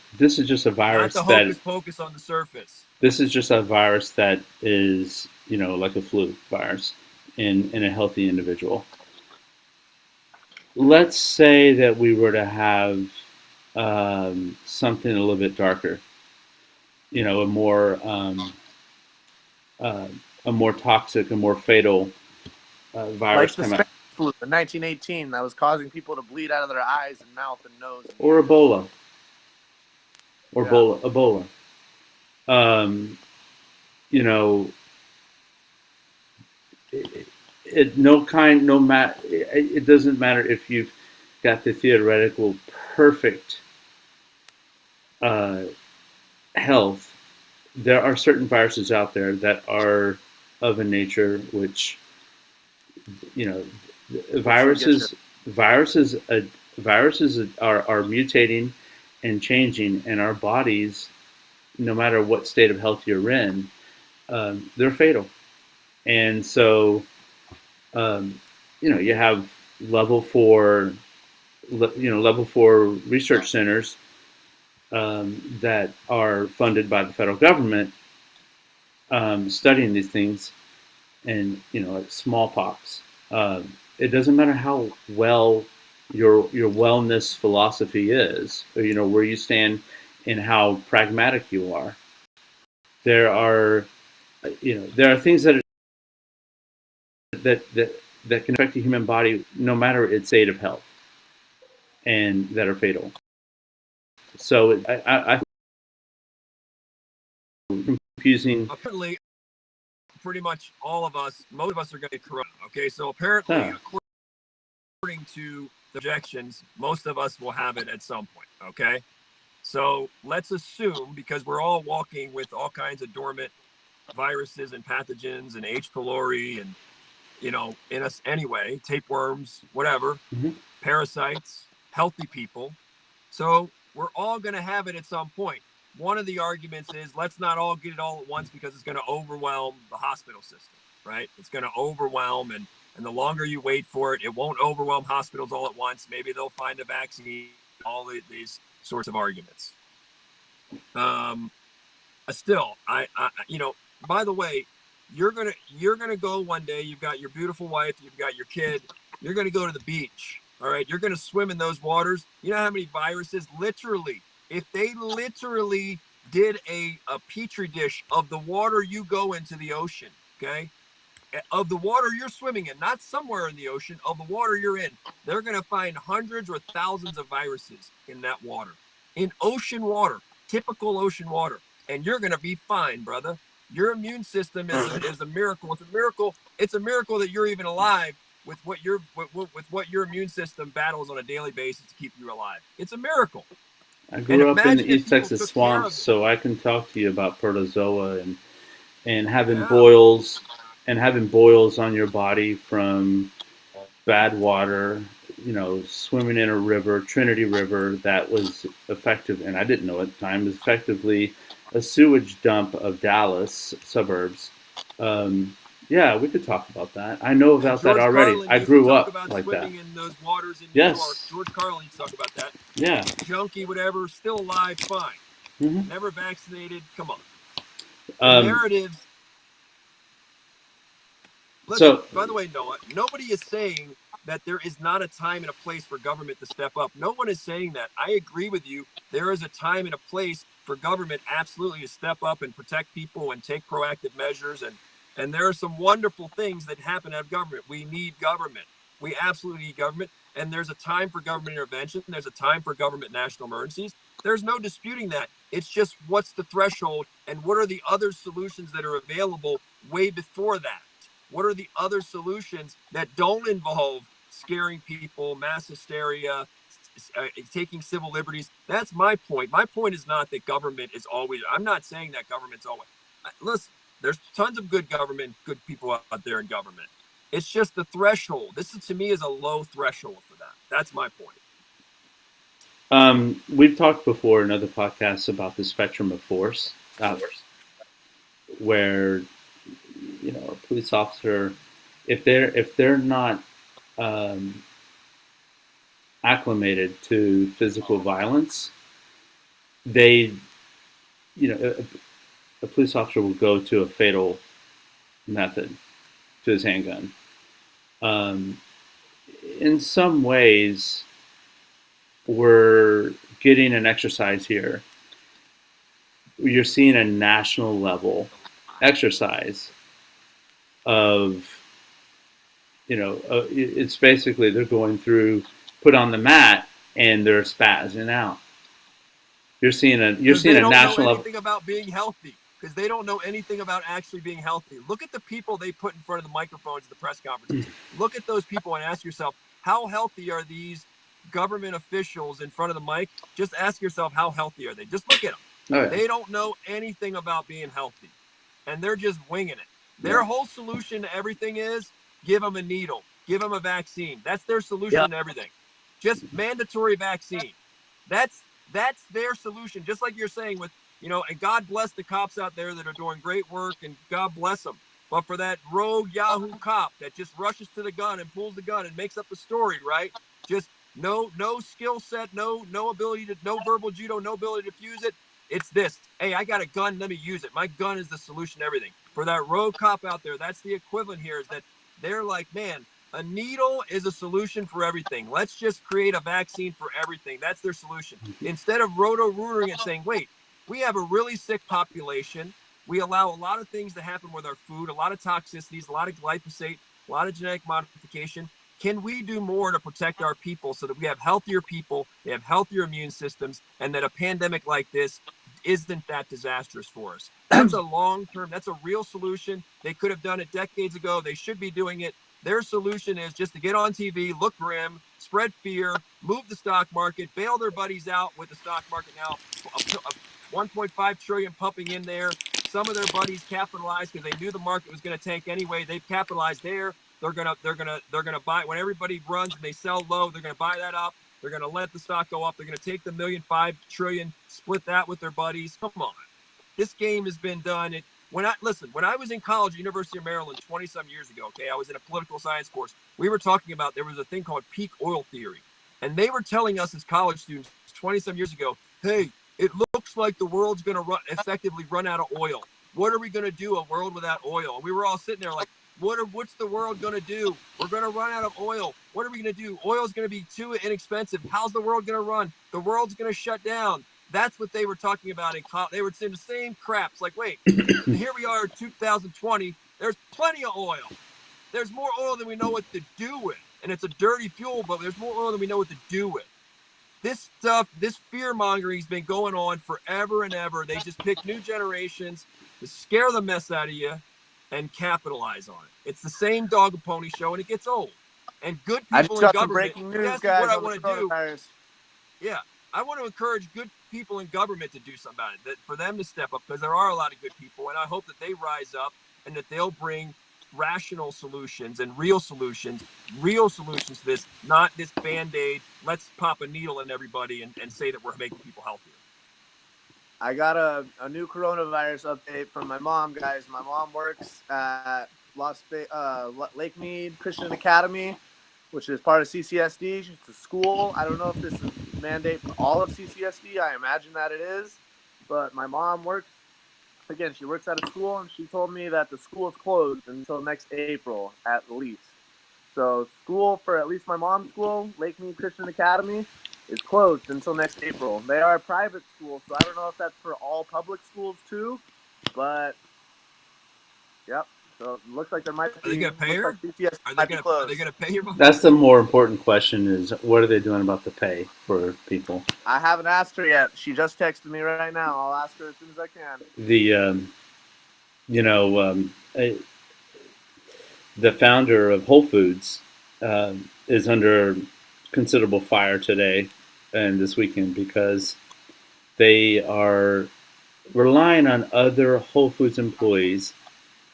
a virus not the hocus pocus on the surface. This is just a virus that is, like a flu virus in a healthy individual. Let's say that we were to have something a little bit darker, a more toxic, a more fatal virus like the flu in 1918 that was causing people to bleed out of their eyes and mouth and nose. Or Ebola. Or Ebola. It doesn't matter if you've got the theoretical perfect health. There are certain viruses out there that are of a nature which, viruses are mutating and changing, and our bodies, no matter what state of health you're in, they're fatal. And so, you have level 4 research centers that are funded by the federal government studying these things, and like smallpox. It doesn't matter how well your wellness philosophy is, or where you stand and how pragmatic you are. There are things that can affect the human body no matter its state of health, and that are fatal. So I confusing. Apparently, pretty much most of us are going to get corona. Okay, so apparently, according to the projections, most of us will have it at some point. Okay, So let's assume, because we're all walking with all kinds of dormant viruses and pathogens and H. pylori and, in us anyway, tapeworms, whatever, parasites, healthy people. So we're all going to have it at some point. One of the arguments is let's not all get it all at once because it's going to overwhelm the hospital system, right? It's going to overwhelm, and the longer you wait for it, it won't overwhelm hospitals all at once. Maybe they'll find a vaccine, all these sorts of arguments. Still, by the way, you're gonna go one day. You've got your beautiful wife, you've got your kid. You're gonna go to the beach. All right, you're gonna swim in those waters. You know how many viruses? Literally, if they literally did a petri dish of the water you go into the ocean, okay, of the water you're swimming in, not somewhere in the ocean, of the water you're in, they're gonna find hundreds or thousands of viruses in that water, in ocean water, typical ocean water. And you're going to be fine, brother. Your immune system is a miracle. It's a miracle. It's a miracle that you're even alive with what your immune system battles on a daily basis to keep you alive. It's a miracle. I grew up in the East Texas swamps, so I can talk to you about protozoa and having boils on your body from bad water. Swimming in a river, Trinity River, that was effective, and I didn't know at the time, was effectively a sewage dump of Dallas suburbs. Yeah, we could talk about that. I know about that already. I grew up like that. Swimming in those waters in New York. George Carlin used to talk about that. Yeah. Junkie, whatever, still alive, fine. Never vaccinated. Come on. Narratives. Listen, by the way, Noah, nobody is saying that there is not a time and a place for government to step up. No one is saying that. I agree with you. There is a time and a place for government absolutely to step up and protect people and take proactive measures. And there are some wonderful things that happen out of government. We need government. We absolutely need government. And there's a time for government intervention. There's a time for government national emergencies. There's no disputing that. It's just what's the threshold and what are the other solutions that are available way before that? What are the other solutions that don't involve scaring people, mass hysteria, taking civil liberties? That's my point. My point is not that government is always, I'm not saying that government's always, listen, there's tons of good government, good people out there in government. It's just the threshold. This is, to me, is a low threshold for that. That's my point. We've talked before in other podcasts about the spectrum of force, where a police officer, if they're not acclimated to physical violence, a police officer will go to a fatal method to his handgun. In some ways, we're getting an exercise here. You're seeing a national level exercise of, it's basically they're going through, put on the mat, and they're spazzing out. You're seeing a national level. They don't know anything about being healthy, because they don't know anything about actually being healthy. Look at the people they put in front of the microphones at the press conferences. Look at those people and ask yourself, how healthy are these government officials in front of the mic? Just ask yourself, how healthy are they? Just look at them. Oh, yeah. They don't know anything about being healthy, and they're just winging it. Their whole solution to everything is give them a needle, give them a vaccine. That's their solution to everything. Just mandatory vaccine. That's their solution. Just like you're saying with, and God bless the cops out there that are doing great work, and God bless them. But for that rogue Yahoo cop that just rushes to the gun and pulls the gun and makes up the story, right? Just no skill set, no ability to, no verbal judo, no ability to fuse it. It's this. Hey, I got a gun. Let me use it. My gun is the solution to everything. For that rogue cop out there, that's the equivalent here, is that they're like, man, a needle is a solution for everything. Let's just create a vaccine for everything. That's their solution. Instead of roto-rooting and saying, wait, we have a really sick population. We allow a lot of things to happen with our food, a lot of toxicities, a lot of glyphosate, a lot of genetic modification. Can we do more to protect our people so that we have healthier people, they have healthier immune systems, and that a pandemic like this isn't that disastrous for us? That's a long-term, that's a real solution. They could have done it decades ago. They should be doing it. Their solution is just to get on TV, look grim, spread fear, move the stock market, bail their buddies out with the stock market now, 1.5 trillion pumping in there. Some of their buddies capitalized because they knew the market was going to tank anyway. They've capitalized there. They're gonna buy when everybody runs and they sell low. They're gonna buy that up. They're gonna let the stock go up. They're gonna take the 1.5 trillion, split that with their buddies. Come on, this game has been done. When I was in college, University of Maryland, 20-some years ago, okay, I was in a political science course. We were talking about there was a thing called peak oil theory, and they were telling us as college students 20-some years ago, hey, it looks like the world's going to effectively run out of oil. What are we going to do? A world without oil? And we were all sitting there like, what's the world going to do? We're going to run out of oil. What are we going to do? Oil is going to be too inexpensive. How's the world going to run? The world's going to shut down. That's what they were talking about in college. They were saying the same crap. It's like, wait, here we are in 2020. There's plenty of oil. There's more oil than we know what to do with. And it's a dirty fuel, but there's more oil than we know what to do with. This stuff, this fear-mongering has been going on forever and ever. They just pick new generations to scare the mess out of you and capitalize on it. It's the same dog and pony show, and it gets old. And good people in government, breaking news, guys, what I want to do. Yeah, I want to encourage good people in government to do something about it, for them to step up, because there are a lot of good people, and I hope that they rise up and that they'll bring rational solutions and real solutions to this, not this Band-Aid, let's pop a needle in everybody and say that we're making people healthier. I got a new coronavirus update from my mom, guys. My mom works at Lake Mead Christian Academy, which is part of CCSD. It's a school. I don't know if this is a mandate for all of CCSD. I imagine that it is. But my mom works at a school, and she told me that the school is closed until next April at least. So school for at least my mom's school, Lake Mead Christian Academy, is closed until next April. They are a private school, so I don't know if that's for all public schools too, but yep. So it looks like there might be. Are they going to pay her? Are they going to pay her? That's the more important question: is what are they doing about the pay for people? I haven't asked her yet. She just texted me right now. I'll ask her as soon as I can. The founder of Whole Foods is under considerable fire today and this weekend because they are relying on other Whole Foods employees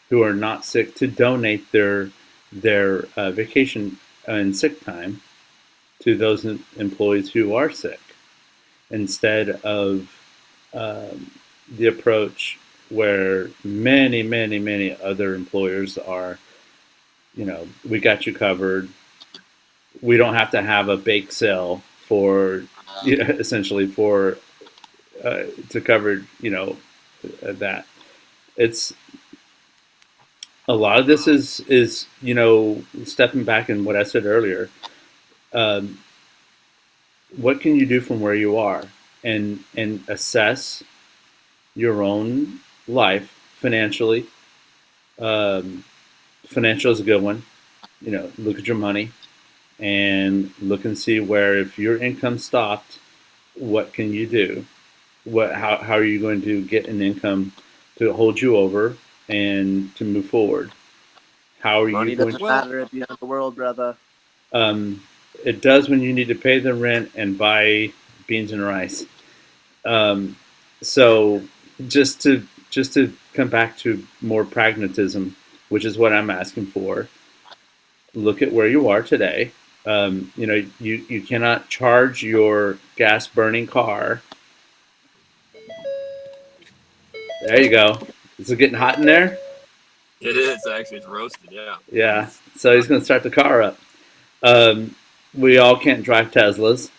who are not sick to donate their vacation and sick time to those employees who are sick, instead of the approach where many other employers are, we got you covered. We don't have to have a bake sale for, essentially for to cover, that. It's a lot of this is stepping back in what I said earlier. What can you do from where you are and assess your own life financially. Financial is a good one. Look at your money and look and see where, if your income stopped, what can you do? How are you going to get an income to hold you over and to move forward? How are money you going doesn't matter at the end of the world, brother. It does when you need to pay the rent and buy beans and rice. So just to come back to more pragmatism, which is what I'm asking for. Look at where you are today. You cannot charge your gas burning car. There you go. Is it getting hot in there? It is, actually. It's roasted, yeah. Yeah. So he's going to start the car up. We all can't drive Teslas,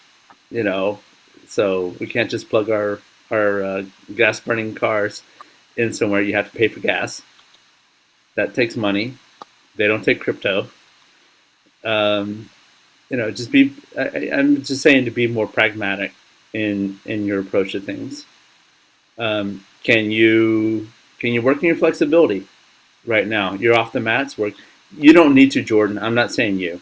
so we can't just plug our gas burning cars in somewhere. You have to pay for gas. That takes money. They don't take crypto. Just be. I'm just saying to be more pragmatic in your approach to things. Can you work on your flexibility right now? You're off the mats. You don't need to, Jordan. I'm not saying you.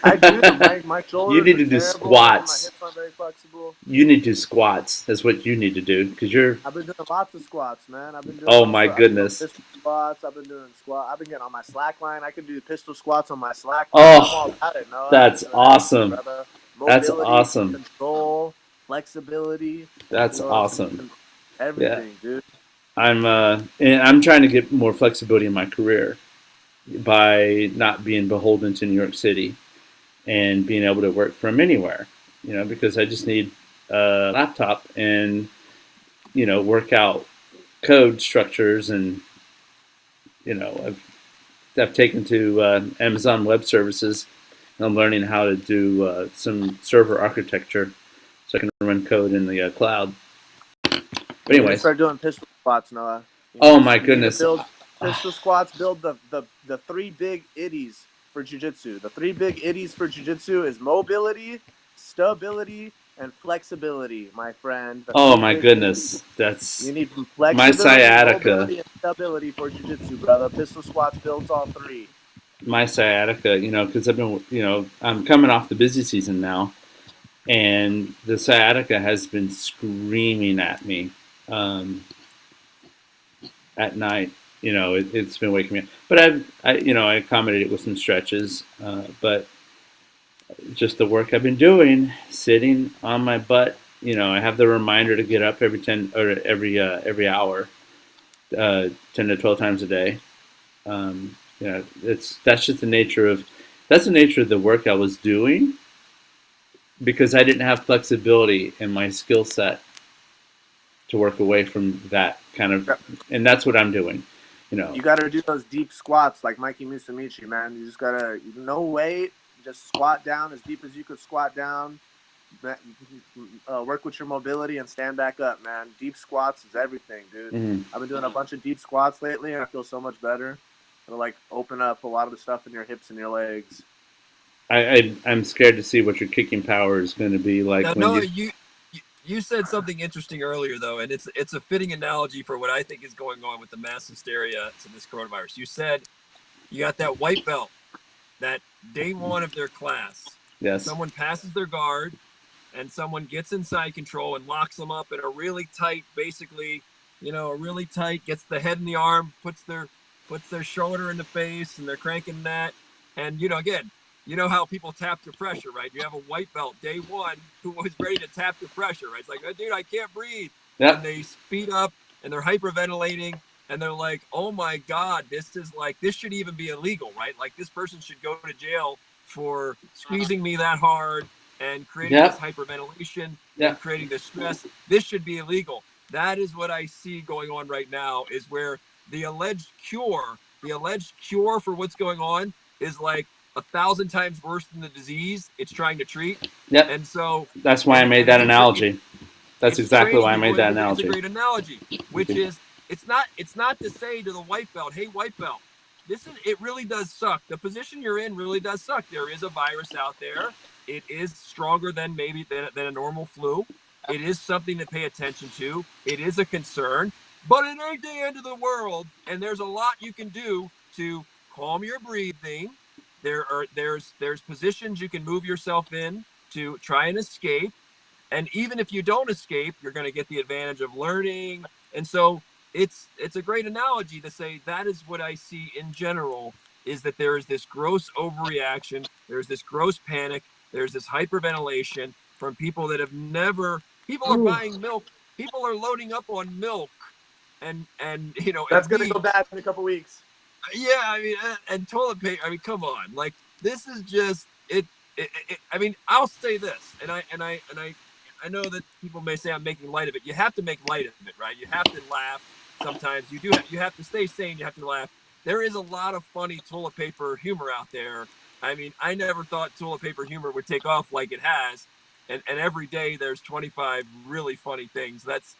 I do. My shoulders. You need to do terrible. squats. My hips aren't very flexible. You need to do squats. That's what you need to do because you're. I've been doing lots of squats, man. Oh my goodness! squats. I've been doing squat. I've been getting on my slack line. I can do pistol squats on my slack line. I'm all Oh, about it, Noah. that's awesome. Brother. That's Mobility, awesome. control, flexibility. That's You know what I'm awesome. saying? Yeah. Everything, dude. I'm trying to get more flexibility in my career by not being beholden to New York City and being able to work from anywhere, because I just need a laptop and, work out code structures. And, I've taken to Amazon Web Services, and I'm learning how to do some server architecture so I can run code in the cloud. But You need to anyways, start doing pistol squats, Noah. my You need goodness. to build pistol squats. Build the 3 big iddies for jiu-jitsu. The 3 big iddies for jiu-jitsu is mobility, stability, and flexibility, my friend. The Oh 3 my big goodness. iddies. That's You need some my flexibility, sciatica. mobility, and stability for jiu-jitsu, brother. Pistol squats builds all 3. My sciatica, because I've been, I'm coming off the busy season now, and the sciatica has been screaming at me at night. It's been waking me up. But I accommodated it with some stretches. But just the work I've been doing, sitting on my butt. I have the reminder to get up every hour, 10 to 12 times a day. That's just the nature of the work I was doing, because I didn't have flexibility in my skill set to work away from that kind of, and that's what I'm doing. You got to do those deep squats like Mikey Musumeci, man. You just got to, no weight, just squat down as deep as you could squat down. Work with your mobility and stand back up, man. Deep squats is everything, dude. Mm-hmm. I've been doing a bunch of deep squats lately, and I feel so much better. It'll like open up a lot of the stuff in your hips and your legs. I'm scared to see what your kicking power is going to be like. Now, Noah, you said something interesting earlier, though, and it's a fitting analogy for what I think is going on with the mass hysteria to this coronavirus. You said you got that white belt, that day one of their class. Yes. Someone passes their guard, and someone gets inside control and locks them up in a really tight, basically, gets the head in the arm, puts their shoulder in the face, and they're cranking that. And, again, you know how people tap the pressure, right? You have a white belt day one who was ready to tap the pressure, right? It's like, oh, dude, I can't breathe. Yep. And they speed up and they're hyperventilating and they're like, oh my God, this should even be illegal, right? Like this person should go to jail for squeezing me that hard and creating this hyperventilation and creating this stress. This should be illegal. That is what I see going on right now, is where the alleged cure for what's going on is like 1,000 times worse than the disease it's trying to treat. Yep. And so that's why I made that analogy. That's exactly why I made that analogy. It's a great analogy, which is it's not to say to the white belt, hey, white belt, it really does suck. The position you're in really does suck. There is a virus out there. It is stronger than a normal flu. It is something to pay attention to. It is a concern, but it ain't the end of the world. And there's a lot you can do to calm your breathing. There's positions you can move yourself in to try and escape. And even if you don't escape, you're going to get the advantage of learning. And so it's a great analogy to say that is what I see in general, is that there is this gross overreaction. There's this gross panic. There's this hyperventilation from people that have never, people are buying milk. People are loading up on milk. And that's going to go bad in a couple weeks. Yeah. I mean, and toilet paper. I mean, come on. Like, this is just it. I mean, I'll say this, and I know that people may say I'm making light of it. You have to make light of it, right? You have to laugh sometimes. You have to stay sane. You have to laugh. There is a lot of funny toilet paper humor out there. I mean, I never thought toilet paper humor would take off like it has. And every day there's 25 really funny things. That's,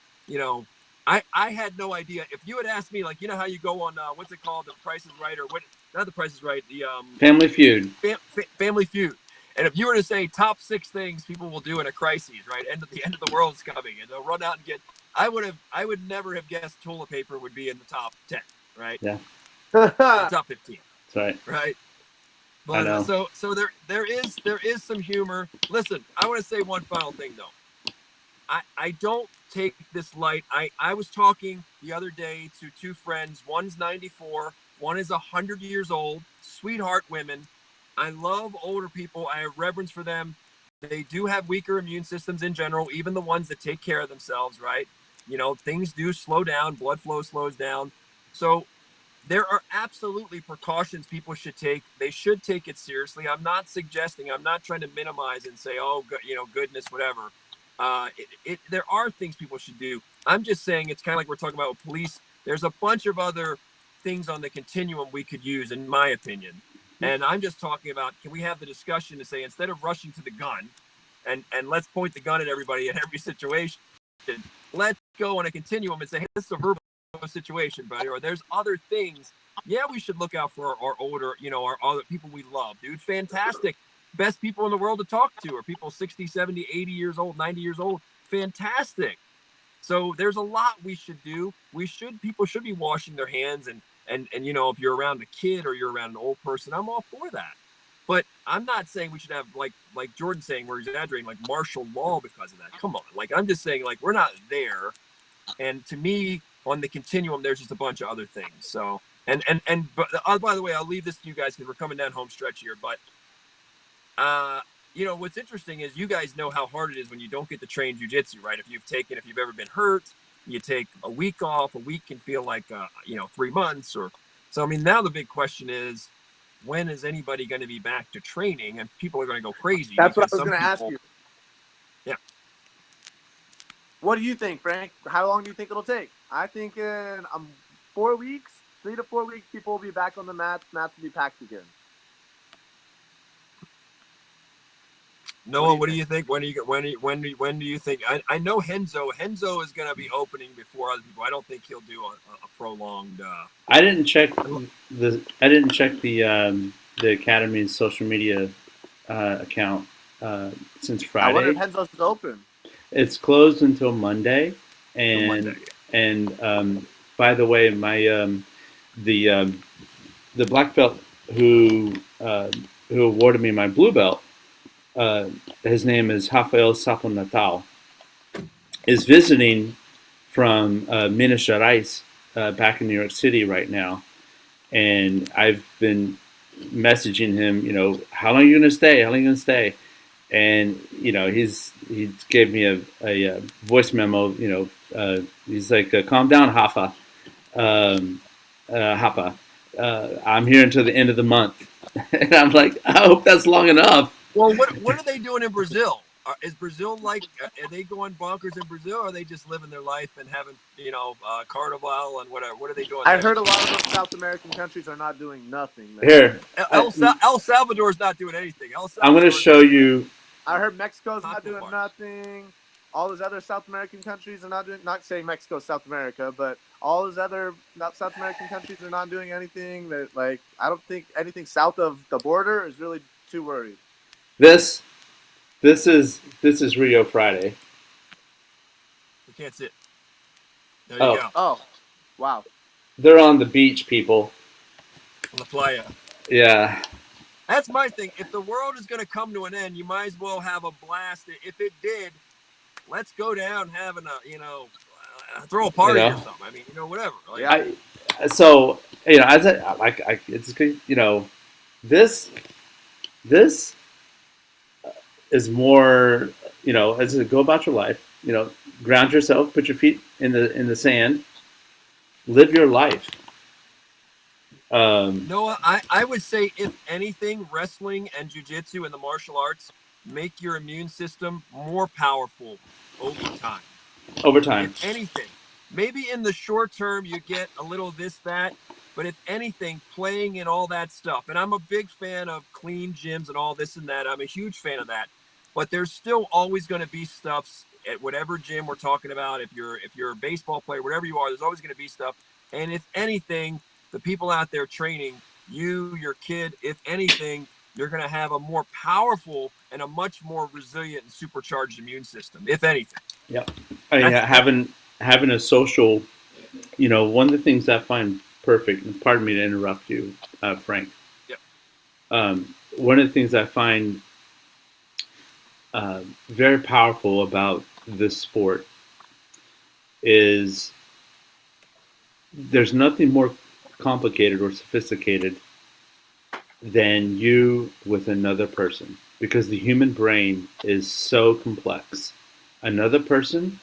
I had no idea. If you had asked me, like, how you go on, what's it called? The Price is Right, or what? Not The Price is Right. The Family Feud. Family Feud. And if you were to say top 6 things people will do in a crisis, right? The end of the world's coming, and they'll run out and get. I would never have guessed toilet paper would be in the top 10, right? Yeah. Top 15. That's right. Right. But so there is some humor. Listen, I want to say one final thing though. I don't take this light. I was talking the other day to two friends. One's 94, one is 100 years old, sweetheart women. I love older people. I have reverence for them. They do have weaker immune systems in general, even the ones that take care of themselves, right? You know, things do slow down, blood flow slows down. So there are absolutely precautions people should take. They should take it seriously. I'm not suggesting, I'm not trying to minimize and say, oh, you know, goodness, whatever. There are things people should do. I'm just saying it's kind of like we're talking about with police. There's a bunch of other things on the continuum we could use, in my opinion. And I'm just talking about, can we have the discussion to say, instead of rushing to the gun and let's point the gun at everybody in every situation, let's go on a continuum and say, hey, this is a verbal situation, buddy, or there's other things. Yeah, we should look out for our older, you know, our other people we love, dude. Fantastic. Best people in the world to talk to are people 60, 70, 80 years old, 90 years old. Fantastic. So there's a lot we should do. People should be washing their hands and you know, if you're around a kid or you're around an old person, I'm all for that. But I'm not saying we should have like Jordan saying we're exaggerating, like martial law because of that. Come on. Like, I'm just saying, like, we're not there. And to me, on the continuum, there's just a bunch of other things. So, but by the way, I'll leave this to you guys because we're coming down home stretch here. But, you know, what's interesting is you guys know how hard it is when you don't get to train jiu-jitsu, right? If you've ever been hurt, you take a week off. A week can feel like, you know, 3 months or so. I mean, now the big question is, when is anybody going to be back to training? And people are going to go crazy. That's what I was going to ask you. Yeah. What do you think, Frank? How long do you think it'll take? I think in 4 weeks, 3 to 4 weeks, people will be back on the mats. Mats will be packed again. Noah, what do you think? When do you think? I know Henzo is going to be opening before other people. I don't think he'll do a prolonged. I didn't check the academy's social media account since Friday. I wonder if Henzo's open. It's closed until Monday, and by the way, my the black belt who awarded me my blue belt, his name is Rafael Sapo Natal, is visiting from Minas Gerais back in New York City right now, and I've been messaging him, you know, how long are you going to stay? How long are you going to stay? And, you know, he gave me a voice memo, you know, he's like, calm down, Rafa. Hapa. I'm here until the end of the month. And I'm like, I hope that's long enough. Well, what are they doing in Brazil? Is Brazil like, are they going bonkers in Brazil, or are they just living their life and having, you know, carnival and whatever? What are they doing? I heard a lot of those South American countries are not doing nothing. Here. El Salvador's not doing anything. I'm going to show you. I heard Mexico's not doing nothing. All those other South American countries are not doing, not saying Mexico's South America, but all those other South American countries are not doing anything. That, like, I don't think anything south of the border is really too worried. This is Rio Friday. We can't see it. There you go. Oh, wow. They're on the beach, people. On the playa. Yeah. That's my thing. If the world is going to come to an end, you might as well have a blast. If it did, let's go down having a, you know, throw a party or something. I mean, you know, whatever. Like, so, you know, as it's, you know, this is more, you know, as a go about your life, you know, ground yourself, put your feet in the sand, live your life. Noah, I would say, if anything, wrestling and jiu-jitsu and the martial arts make your immune system more powerful over time. If anything, maybe in the short term you get a little this, that, but if anything, playing in all that stuff. And I'm a big fan of clean gyms and all this and that. I'm a huge fan of that. But there's still always going to be stuff at whatever gym we're talking about. If you're a baseball player, whatever you are, there's always going to be stuff. And if anything, the people out there training, you, your kid, if anything, you're going to have a more powerful and a much more resilient and supercharged immune system, if anything. Yep. Having a social, you know, one of the things I find perfect, and pardon me to interrupt you, Frank. Yep. One of the things I find very powerful about this sport is there's nothing more complicated or sophisticated than you with another person, because the human brain is so complex. Another person